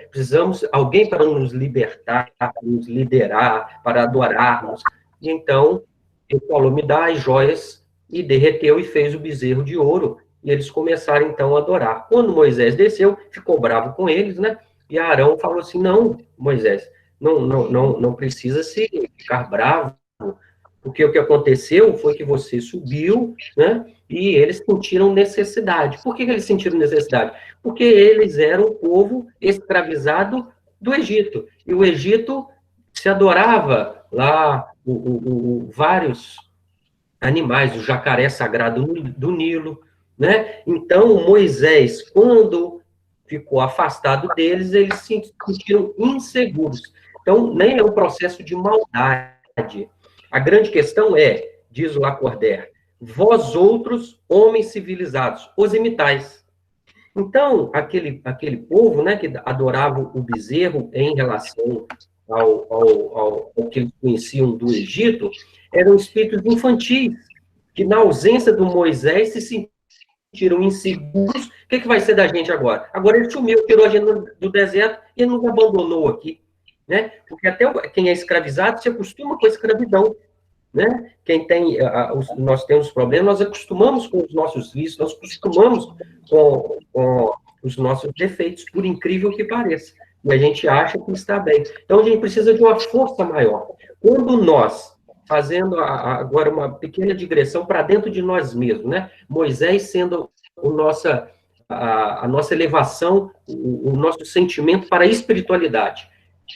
precisamos de alguém para nos libertar, para nos liderar, para adorarmos. E então, ele falou, me dá as joias, e derreteu e fez o bezerro de ouro, e eles começaram, então, a adorar. Quando Moisés desceu, ficou bravo com eles, né, e Arão falou assim, não, Moisés, não precisa se ficar bravo, porque o que aconteceu foi que você subiu, né, e eles sentiram necessidade. Por que eles sentiram necessidade? Porque eles eram o povo escravizado do Egito. E o Egito se adorava lá vários animais, o jacaré sagrado do Nilo, né? Então, Moisés, quando ficou afastado deles, eles se sentiram inseguros. Então, nem é um processo de maldade. A grande questão é, diz o Lacordaire, vós outros, homens civilizados, os imitais. Então, aquele povo, né, que adorava o bezerro em relação ao que eles conheciam do Egito, eram espíritos infantis, que na ausência do Moisés se sentiram inseguros. O que vai ser da gente agora? Agora ele sumiu, tirou a gente do deserto e nos abandonou aqui, né? Porque até quem é escravizado se acostuma com a escravidão, né? Nós temos problemas, nós acostumamos com os nossos vícios, nós acostumamos com os nossos defeitos, por incrível que pareça. E a gente acha que está bem. Então, a gente precisa de uma força maior. Quando nós, fazendo agora uma pequena digressão para dentro de nós mesmos, né? Moisés sendo a nossa elevação, o nosso sentimento para a espiritualidade.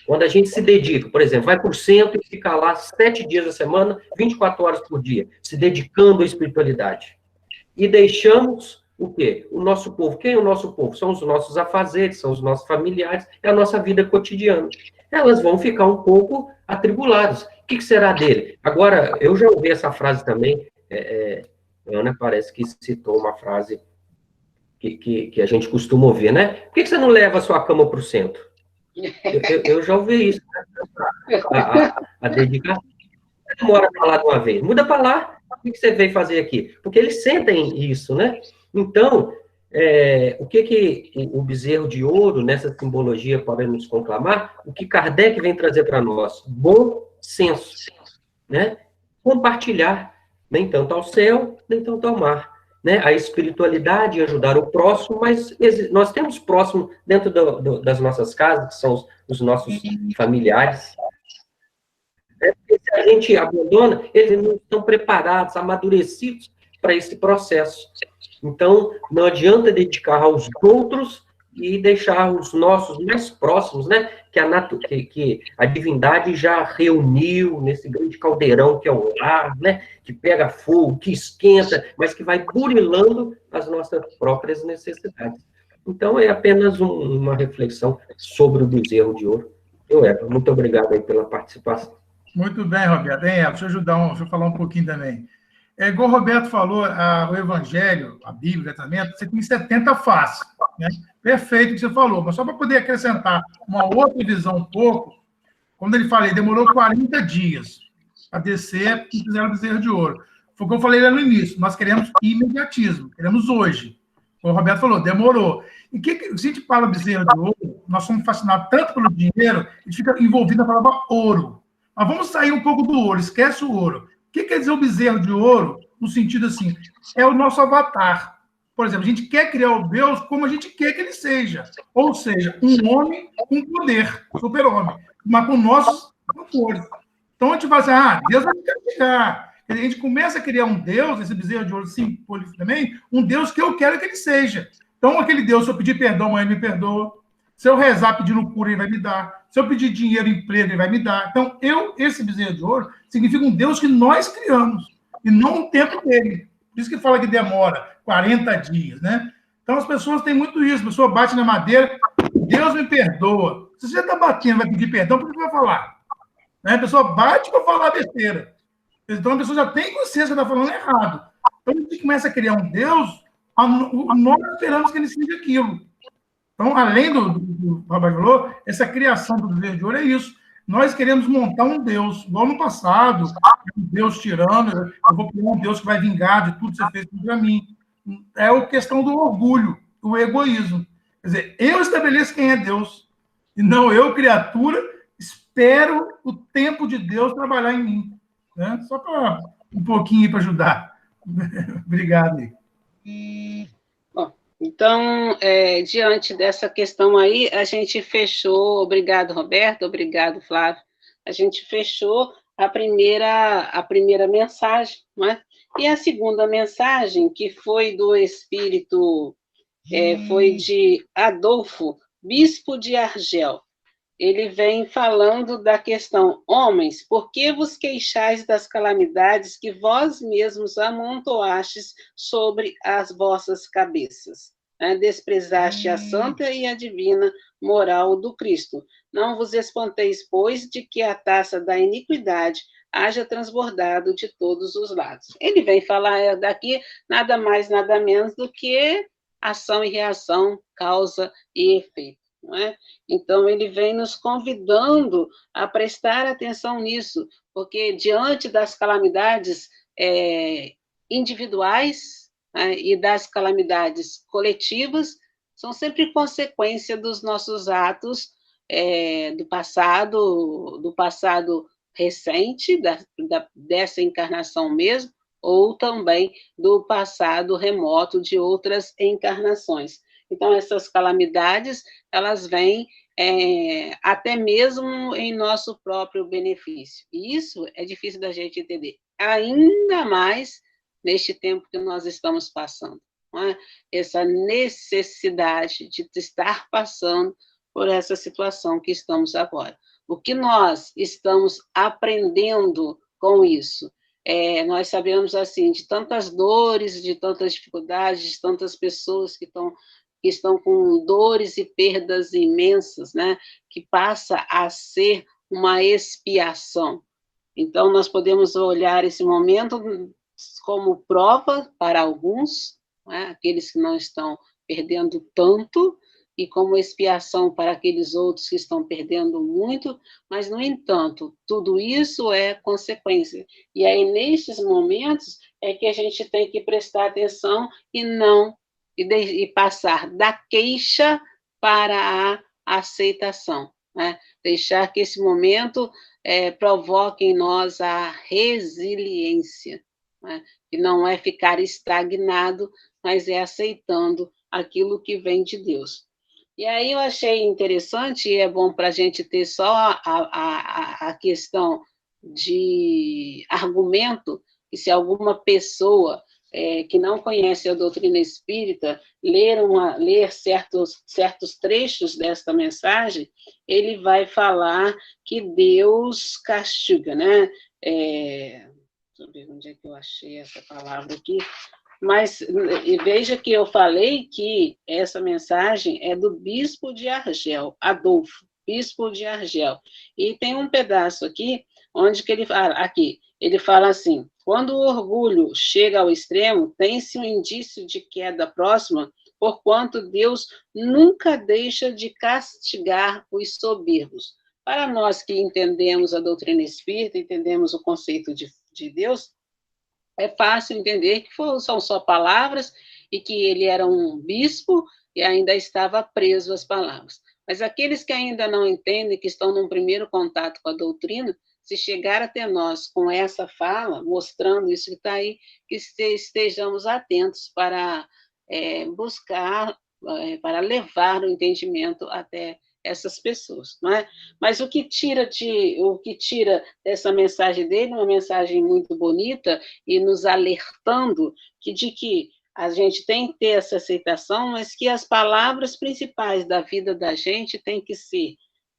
Quando a gente se dedica, por exemplo, vai para o centro e fica lá 7 dias da semana, 24 horas por dia, se dedicando à espiritualidade. E deixamos o quê? O nosso povo. Quem é o nosso povo? São os nossos afazeres, são os nossos familiares, é a nossa vida cotidiana. Elas vão ficar um pouco atribuladas. O que será dele? Agora, eu já ouvi essa frase também, Ana parece que citou uma frase que a gente costuma ouvir, né? Por que você não leva a sua cama para o centro? Eu já ouvi isso, né? a dedicação. Você mora para lá de uma vez, muda para lá, o que você veio fazer aqui? Porque eles sentem isso, né? Então, o que o bezerro de ouro, nessa simbologia, pode nos conclamar? O que Kardec vem trazer para nós? Bom senso, né? Compartilhar, nem tanto ao céu, nem tanto ao mar. Né, a espiritualidade, ajudar o próximo, mas nós temos próximo dentro das nossas casas, que são os nossos familiares. Se a gente abandona, eles não estão preparados, amadurecidos para esse processo. Então, não adianta dedicar aos outros e deixar os nossos mais próximos, né, que a divindade já reuniu nesse grande caldeirão que é o lar, né, que pega fogo, que esquenta, mas que vai burilando as nossas próprias necessidades. Então, é apenas uma reflexão sobre o bezerro de ouro. Muito obrigado aí pela participação.
Muito bem, Roberto. Deixa eu falar um pouquinho também. Igual o Roberto falou, o Evangelho, a Bíblia, o Testamento, você tem 70 faces, né? Perfeito o que você falou, mas só para poder acrescentar uma outra visão um pouco, quando ele falou, demorou 40 dias para descer e fizeram o bezerro de ouro. Foi o que eu falei lá no início, nós queremos imediatismo, queremos hoje. Como o Roberto falou, demorou. E se a gente fala bezerro de ouro, nós somos fascinados tanto pelo dinheiro, a gente fica envolvido na palavra ouro. Mas vamos sair um pouco do ouro, esquece o ouro. O que quer dizer o bezerro de ouro? No sentido assim, é o nosso avatar. Por exemplo, a gente quer criar o Deus como a gente quer que ele seja. Ou seja, um homem com poder, super-homem, mas com nossos valores. Então, a gente fala assim, Deus vai me castigar. A gente começa a criar um Deus, esse bezerro de ouro simboliza também, um Deus que eu quero que ele seja. Então, aquele Deus, se eu pedir perdão, amanhã ele me perdoa. Se eu rezar pedindo cura, ele vai me dar. Se eu pedir dinheiro, emprego, ele vai me dar. Então, esse bezerro de ouro significa um Deus que nós criamos, e não um tempo dele. Por isso que fala que demora 40 dias, né? Então, as pessoas têm muito isso. A pessoa bate na madeira, Deus me perdoa. Se você está batendo, vai pedir perdão, por que vai falar? Né? A pessoa bate para falar besteira. Então, a pessoa já tem consciência que está falando errado. Então, a gente começa a criar um Deus, nós esperamos que ele seja aquilo. Então, além do Rafael falou, essa criação do bezerro de ouro é isso. Nós queremos montar um Deus, igual no passado, um Deus tirano, eu vou criar um Deus que vai vingar de tudo que você fez contra mim. É a questão do orgulho, o egoísmo. Quer dizer, eu estabeleço quem é Deus, e não eu, criatura, espero o tempo de Deus trabalhar em mim. Né? Só para um pouquinho para ajudar. Obrigado.
Bom, então, diante dessa questão aí, a gente fechou, obrigado, Roberto, obrigado, Flávio, a gente fechou a primeira mensagem, não é? E a segunda mensagem, que foi do Espírito, foi de Adolfo, bispo de Argel. Ele vem falando da questão: homens, por que vos queixais das calamidades que vós mesmos amontoastes sobre as vossas cabeças? Desprezaste a santa e a divina moral do Cristo. Não vos espanteis, pois, de que a taça da iniquidade haja transbordado de todos os lados. Ele vem falar daqui nada mais, nada menos do que ação e reação, causa e efeito. Não é? Então, ele vem nos convidando a prestar atenção nisso, porque diante das calamidades individuais, né, e das calamidades coletivas, são sempre consequência dos nossos atos do passado recente, dessa encarnação mesmo, ou também do passado remoto de outras encarnações. Então, essas calamidades, elas vêm até mesmo em nosso próprio benefício. E isso é difícil da gente entender, ainda mais neste tempo que nós estamos passando. Não é? Essa necessidade de estar passando por essa situação que estamos agora. O que nós estamos aprendendo com isso? Nós sabemos, assim, de tantas dores, de tantas dificuldades, de tantas pessoas que estão com dores e perdas imensas, né? Que passa a ser uma expiação. Então, nós podemos olhar esse momento como prova para alguns, né? Aqueles que não estão perdendo tanto, e como expiação para aqueles outros que estão perdendo muito, mas, no entanto, tudo isso é consequência. E aí, nesses momentos, é que a gente tem que prestar atenção e passar da queixa para a aceitação, né? Deixar que esse momento provoque em nós a resiliência, né? Que não é ficar estagnado, mas é aceitando aquilo que vem de Deus. E aí eu achei interessante, e é bom para a gente ter só a questão de argumento, que se alguma pessoa que não conhece a doutrina espírita ler certos trechos desta mensagem, ele vai falar que Deus castiga, né? Deixa eu ver onde é que eu achei essa palavra aqui. Mas veja que eu falei que essa mensagem é do bispo de Argel, Adolfo, bispo de Argel. E tem um pedaço aqui, onde que ele fala assim: quando o orgulho chega ao extremo, tem-se um indício de queda próxima, porquanto Deus nunca deixa de castigar os soberbos. Para nós que entendemos a doutrina espírita, entendemos o conceito de Deus, é fácil entender que são só palavras e que ele era um bispo e ainda estava preso às palavras. Mas aqueles que ainda não entendem, que estão num primeiro contato com a doutrina, se chegar até nós com essa fala, mostrando isso que está aí, que estejamos atentos para buscar, para levar o entendimento até essas pessoas, não é? Mas o que tira dessa mensagem dele, uma mensagem muito bonita e nos alertando de que a gente tem que ter essa aceitação, mas que as palavras principais da vida da gente tem que ser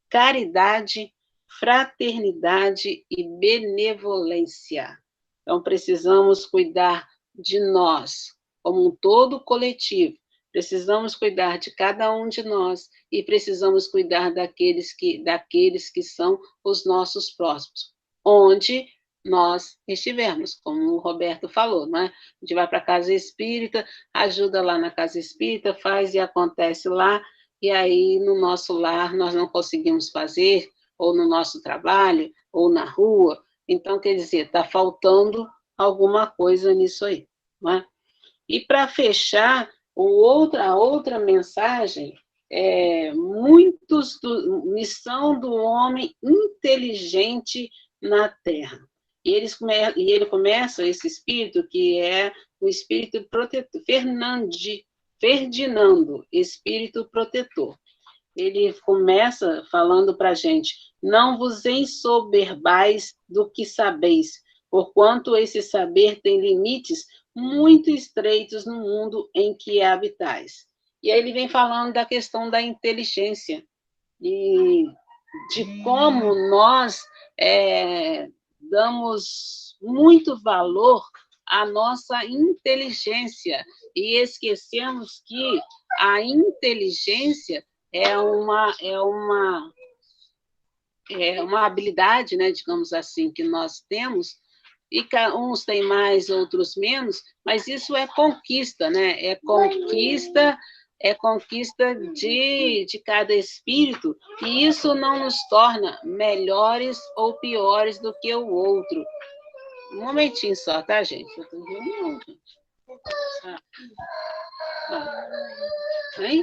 caridade, fraternidade e benevolência. Então, precisamos cuidar de nós, como um todo coletivo. Precisamos cuidar de cada um de nós e precisamos cuidar daqueles que são os nossos próximos, onde nós estivermos, como o Roberto falou, não é? A gente vai para a casa espírita, ajuda lá na casa espírita, faz e acontece lá, e aí no nosso lar nós não conseguimos fazer, ou no nosso trabalho, ou na rua. Então, quer dizer, está faltando alguma coisa nisso aí, não é? E para fechar, a outra mensagem é missão do homem inteligente na Terra. E ele começa, esse espírito, que é o espírito protetor, Ferdinando, espírito protetor. Ele começa falando para a gente: não vos ensoberbais do que sabeis, porquanto esse saber tem limites muito estreitos no mundo em que habitais. E aí ele vem falando da questão da inteligência, e de como nós damos muito valor à nossa inteligência, e esquecemos que a inteligência é uma habilidade, né, digamos assim, que nós temos, e uns têm mais, outros menos, mas isso é conquista, né? É conquista de cada espírito, e isso não nos torna melhores ou piores do que o outro. Um momentinho só, tá, gente? Eu tô reunião, gente. Hein?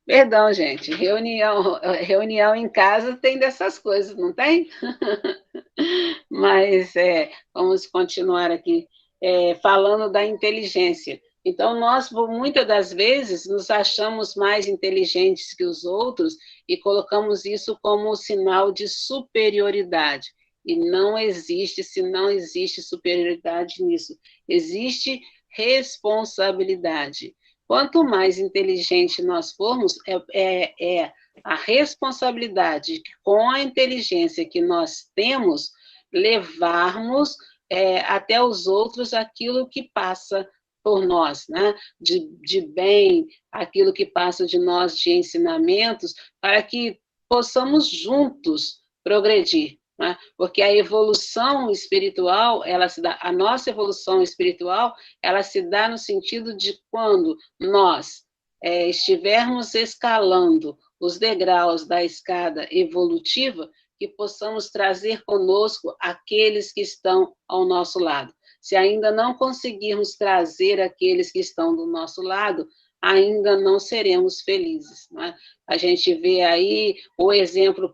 Perdão, gente. Reunião em casa tem dessas coisas, não tem? Mas vamos continuar aqui falando da inteligência. Então, nós, muitas das vezes, nos achamos mais inteligentes que os outros e colocamos isso como um sinal de superioridade. E não existe superioridade nisso. Existe responsabilidade. Quanto mais inteligente nós formos, a responsabilidade com a inteligência que nós temos, levarmos até os outros aquilo que passa por nós, né? De bem, aquilo que passa de nós de ensinamentos, para que possamos juntos progredir. Né? Porque a evolução espiritual, a nossa evolução espiritual, ela se dá no sentido de quando nós estivermos escalando os degraus da escada evolutiva, que possamos trazer conosco aqueles que estão ao nosso lado. Se ainda não conseguirmos trazer aqueles que estão do nosso lado, ainda não seremos felizes. Não é? A gente vê aí o exemplo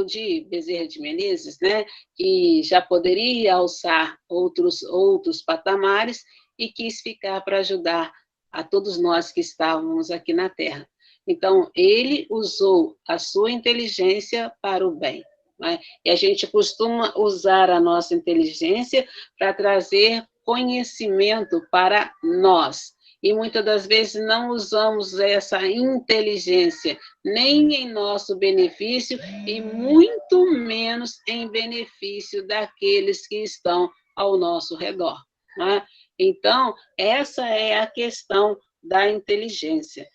de Bezerra de Menezes, né, que já poderia alçar outros patamares e quis ficar para ajudar a todos nós que estávamos aqui na Terra. Então, ele usou a sua inteligência para o bem. Né? E a gente costuma usar a nossa inteligência para trazer conhecimento para nós. E muitas das vezes não usamos essa inteligência nem em nosso benefício e muito menos em benefício daqueles que estão ao nosso redor. Né? Então, essa é a questão da inteligência.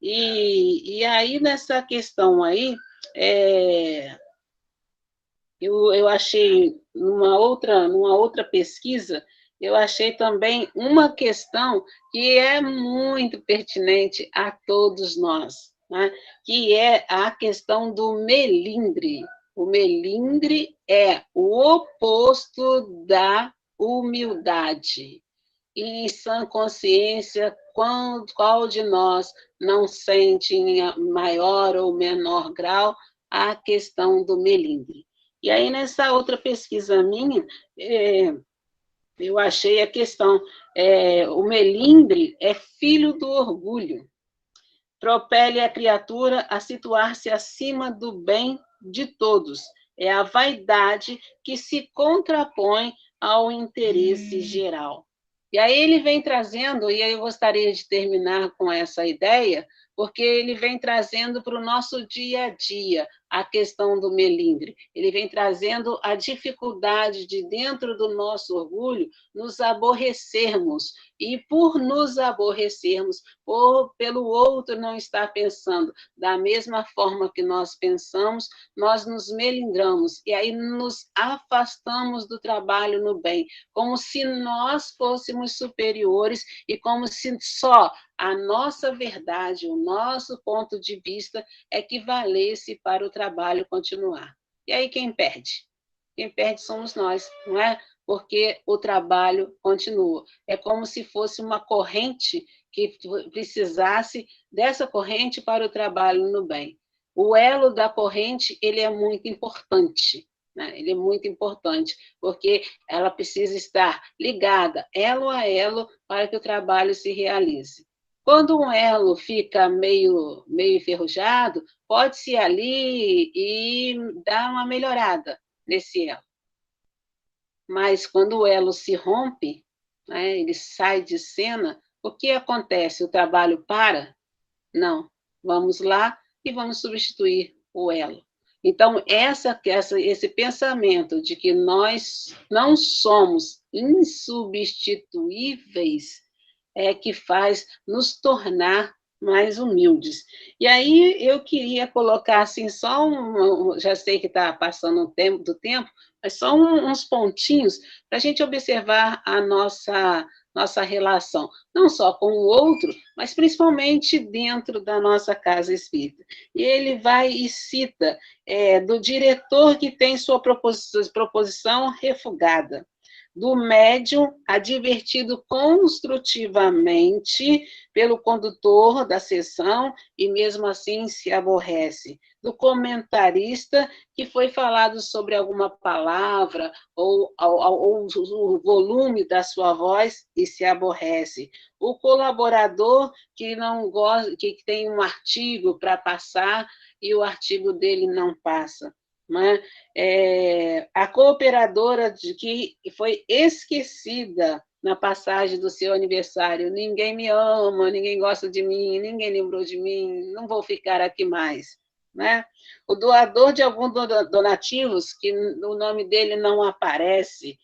E aí, nessa questão aí, eu achei, numa outra pesquisa, eu achei também uma questão que é muito pertinente a todos nós, né? Que é a questão do melindre. O melindre é o oposto da humildade. em sã consciência, qual de nós não sente em maior ou menor grau a questão do melindre. E aí, nessa outra pesquisa minha, eu achei a questão, o melindre é filho do orgulho, propele a criatura a situar-se acima do bem de todos. É a vaidade que se contrapõe ao interesse geral. E aí ele vem trazendo, e aí eu gostaria de terminar com essa ideia, porque ele vem trazendo para o nosso dia a dia a questão do melindre. Ele vem trazendo a dificuldade de, dentro do nosso orgulho, nos aborrecermos. E por nos aborrecermos, pelo outro não estar pensando da mesma forma que nós pensamos, nós nos melindramos. E aí nos afastamos do trabalho no bem, como se nós fôssemos superiores e como se só a nossa verdade, o nosso ponto de vista é que valesse para o trabalho continuar. E aí quem perde? Quem perde somos nós, não é? Porque o trabalho continua. É como se fosse uma corrente que precisasse dessa corrente para o trabalho no bem. O elo da corrente, ele é muito importante, né? Ele é muito importante, porque ela precisa estar ligada, elo a elo, para que o trabalho se realize. Quando um elo fica meio enferrujado, pode-se ali e dar uma melhorada nesse elo. Mas quando o elo se rompe, né, ele sai de cena, o que acontece? O trabalho para? Não. Vamos lá e vamos substituir o elo. Então, esse pensamento de que nós não somos insubstituíveis é que faz nos tornar mais humildes. E aí eu queria colocar assim só já sei que está passando o tempo do tempo, mas só uns pontinhos para a gente observar a nossa relação, não só com o outro, mas principalmente dentro da nossa casa espírita. E ele vai e cita do diretor que tem sua proposição refugada, do médium advertido construtivamente pelo condutor da sessão e mesmo assim se aborrece, do comentarista que foi falado sobre alguma palavra ou o volume da sua voz e se aborrece, o colaborador que não gosta, que tem um artigo para passar e o artigo dele não passa. Né? A cooperadora que foi esquecida na passagem do seu aniversário. Ninguém me ama, ninguém gosta de mim, ninguém lembrou de mim, não vou ficar aqui mais. Né? O doador de alguns donativos, que o nome dele não aparece,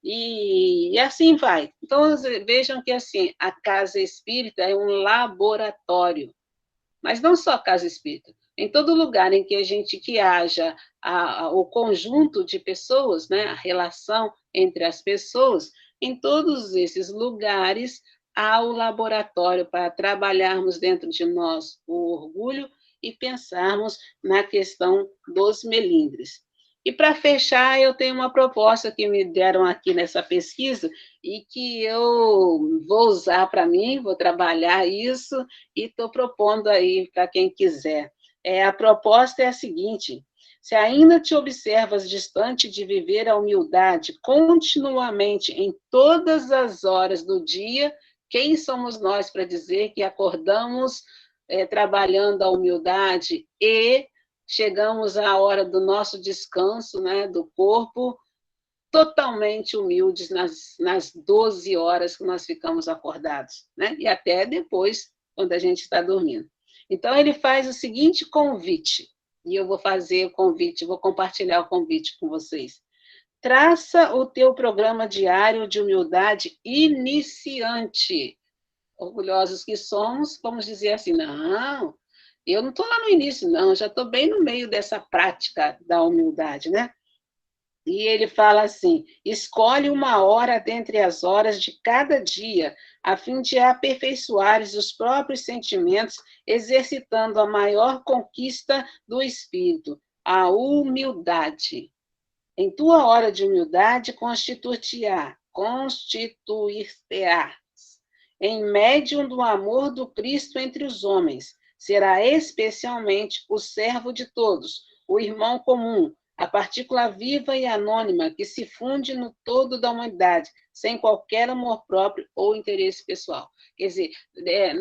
e assim vai. Então, vejam que assim, a casa espírita é um laboratório, mas não só a casa espírita. Em todo lugar em que haja o conjunto de pessoas, né, a relação entre as pessoas, em todos esses lugares há o laboratório para trabalharmos dentro de nós o orgulho e pensarmos na questão dos melindres. E, para fechar, eu tenho uma proposta que me deram aqui nessa pesquisa e que eu vou usar para mim, vou trabalhar isso e estou propondo aí para quem quiser. A proposta é a seguinte: se ainda te observas distante de viver a humildade continuamente em todas as horas do dia, quem somos nós para dizer que acordamos trabalhando a humildade e chegamos à hora do nosso descanso, né, do corpo, totalmente humildes nas 12 horas que nós ficamos acordados, né? E até depois, quando a gente está dormindo. Então, ele faz o seguinte convite, e eu vou fazer o convite, vou compartilhar o convite com vocês. Traça o teu programa diário de humildade iniciante. Orgulhosos que somos, vamos dizer assim, não, eu não estou lá no início, não, já estou bem no meio dessa prática da humildade, né? E ele fala assim: escolhe uma hora dentre as horas de cada dia, a fim de aperfeiçoares os próprios sentimentos, exercitando a maior conquista do espírito, a humildade. Em tua hora de humildade, constituir-te-á constituir-te-ás em médium do amor do Cristo entre os homens. Será especialmente o servo de todos, o irmão comum, a partícula viva e anônima que se funde no todo da humanidade, sem qualquer amor próprio ou interesse pessoal. Quer dizer,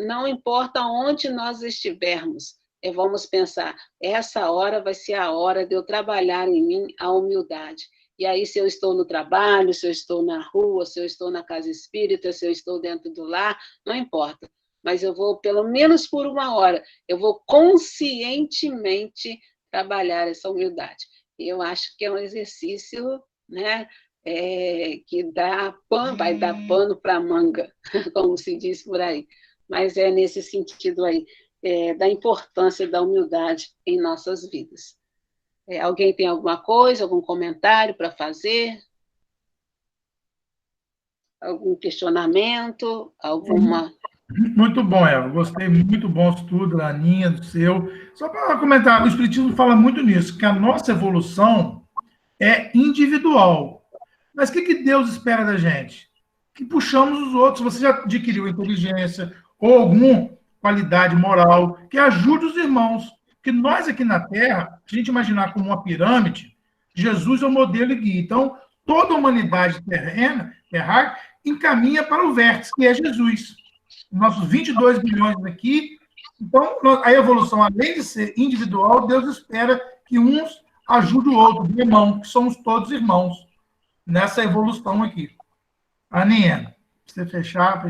não importa onde nós estivermos, vamos pensar, essa hora vai ser a hora de eu trabalhar em mim a humildade. E aí, se eu estou no trabalho, se eu estou na rua, se eu estou na casa espírita, se eu estou dentro do lar, não importa. Mas eu vou, pelo menos por uma hora, eu vou conscientemente trabalhar essa humildade. E eu acho que é um exercício, né, que vai dar pano para manga, como se diz por aí. Mas é nesse sentido aí, da importância da humildade em nossas vidas. Alguém tem alguma coisa, algum comentário para fazer? Algum questionamento? Alguma...
Muito bom, Eva. Gostei, muito bom o estudo, da Aninha, do seu. Só para comentar, o Espiritismo fala muito nisso, que a nossa evolução é individual. Mas o que Deus espera da gente? Que puxamos os outros. Você já adquiriu inteligência ou alguma qualidade moral que ajude os irmãos. Que nós aqui na Terra, se a gente imaginar como uma pirâmide, Jesus é o modelo e guia. Então, toda a humanidade terrena encaminha para o vértice, que é Jesus. Nossos 22 bilhões aqui. Então, a evolução, além de ser individual, Deus espera que uns ajudem o outro, de irmão, que somos todos irmãos, nessa evolução aqui. Aninha, pra você fechar,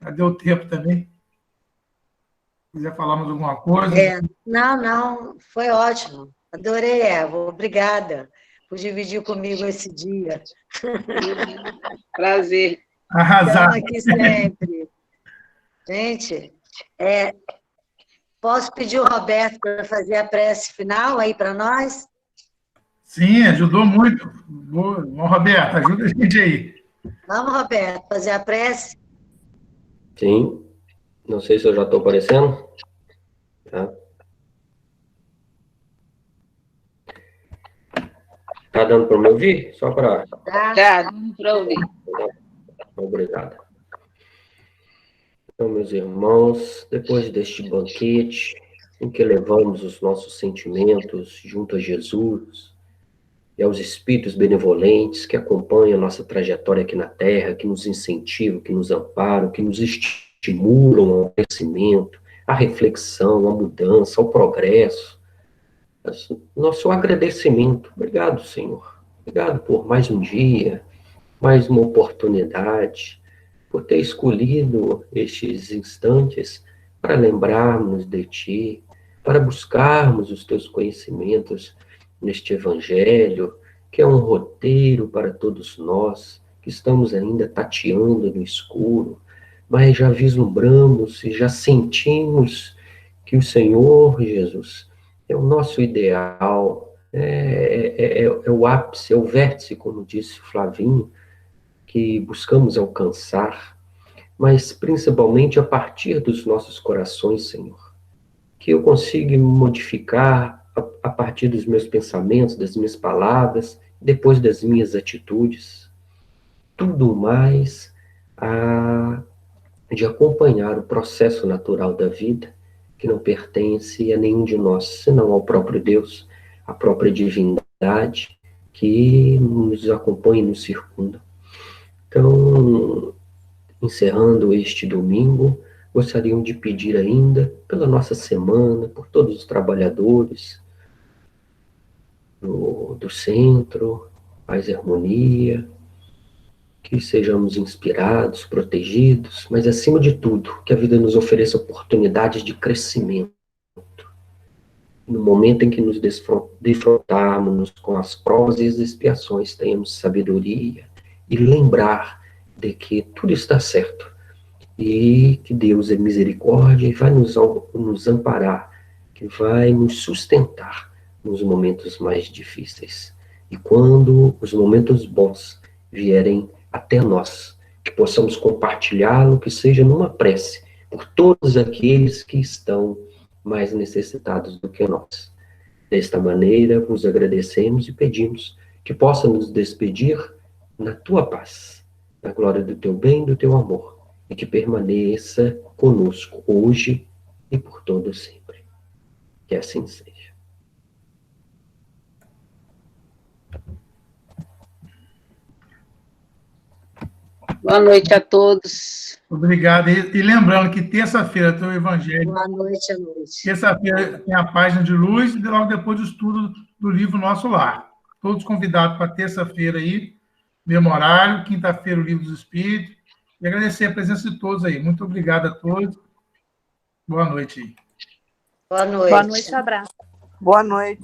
já deu tempo também. Se quiser falar mais alguma coisa.
Não, foi ótimo. Adorei, Eva. Obrigada por dividir comigo esse dia.
Prazer.
Arrasar.
Estamos aqui sempre. Gente, posso pedir o Roberto para fazer a prece final aí para nós?
Sim, ajudou muito. Bom, Roberto, ajuda a gente aí.
Vamos, Roberto, fazer a prece?
Sim. Não sei se eu já estou aparecendo. Tá. Tá dando para me ouvir? Só para...
Tá, dando para ouvir.
Obrigado. Então, meus irmãos, depois deste banquete, em que levamos os nossos sentimentos junto a Jesus e aos espíritos benevolentes que acompanham a nossa trajetória aqui na Terra, que nos incentivam, que nos amparam, que nos estimulam ao crescimento, à reflexão, à mudança, ao progresso. Nosso agradecimento. Obrigado, Senhor. Obrigado por mais um dia, mais uma oportunidade, por ter escolhido estes instantes para lembrarmos de Ti, para buscarmos os Teus conhecimentos neste Evangelho, que é um roteiro para todos nós, que estamos ainda tateando no escuro, mas já vislumbramos e já sentimos que o Senhor Jesus é o nosso ideal, é o ápice, é o vértice, como disse Flavinho, que buscamos alcançar, mas principalmente a partir dos nossos corações, Senhor. Que eu consiga modificar a partir dos meus pensamentos, das minhas palavras, depois das minhas atitudes. Tudo mais de acompanhar o processo natural da vida, que não pertence a nenhum de nós, senão ao próprio Deus, à própria divindade, que nos acompanha e nos circunda. Então, encerrando este domingo, gostaríamos de pedir ainda pela nossa semana, por todos os trabalhadores do centro, paz e harmonia, que sejamos inspirados, protegidos, mas acima de tudo, que a vida nos ofereça oportunidades de crescimento. No momento em que nos defrontarmos com as provas e as expiações, tenhamos sabedoria e lembrar de que tudo está certo e que Deus é misericórdia e vai nos amparar, que vai nos sustentar nos momentos mais difíceis. E quando os momentos bons vierem até nós, que possamos compartilhá-lo, que seja numa prece, por todos aqueles que estão mais necessitados do que nós. Desta maneira, vos agradecemos e pedimos que possa nos despedir na tua paz. na glória do teu bem e do teu amor, e que permaneça conosco hoje e por todo sempre. Que assim seja.
Boa noite a todos.
Obrigado. E lembrando que terça-feira tem o Evangelho.
Boa noite à noite.
Terça-feira tem a página de luz e logo depois o estudo do livro Nosso Lar. Todos convidados para terça-feira aí, mesmo horário, quinta-feira o Livro dos Espíritos. E agradecer a presença de todos aí. Muito obrigado a todos. Boa noite aí.
Boa noite.
Boa noite, abraço.
Boa noite.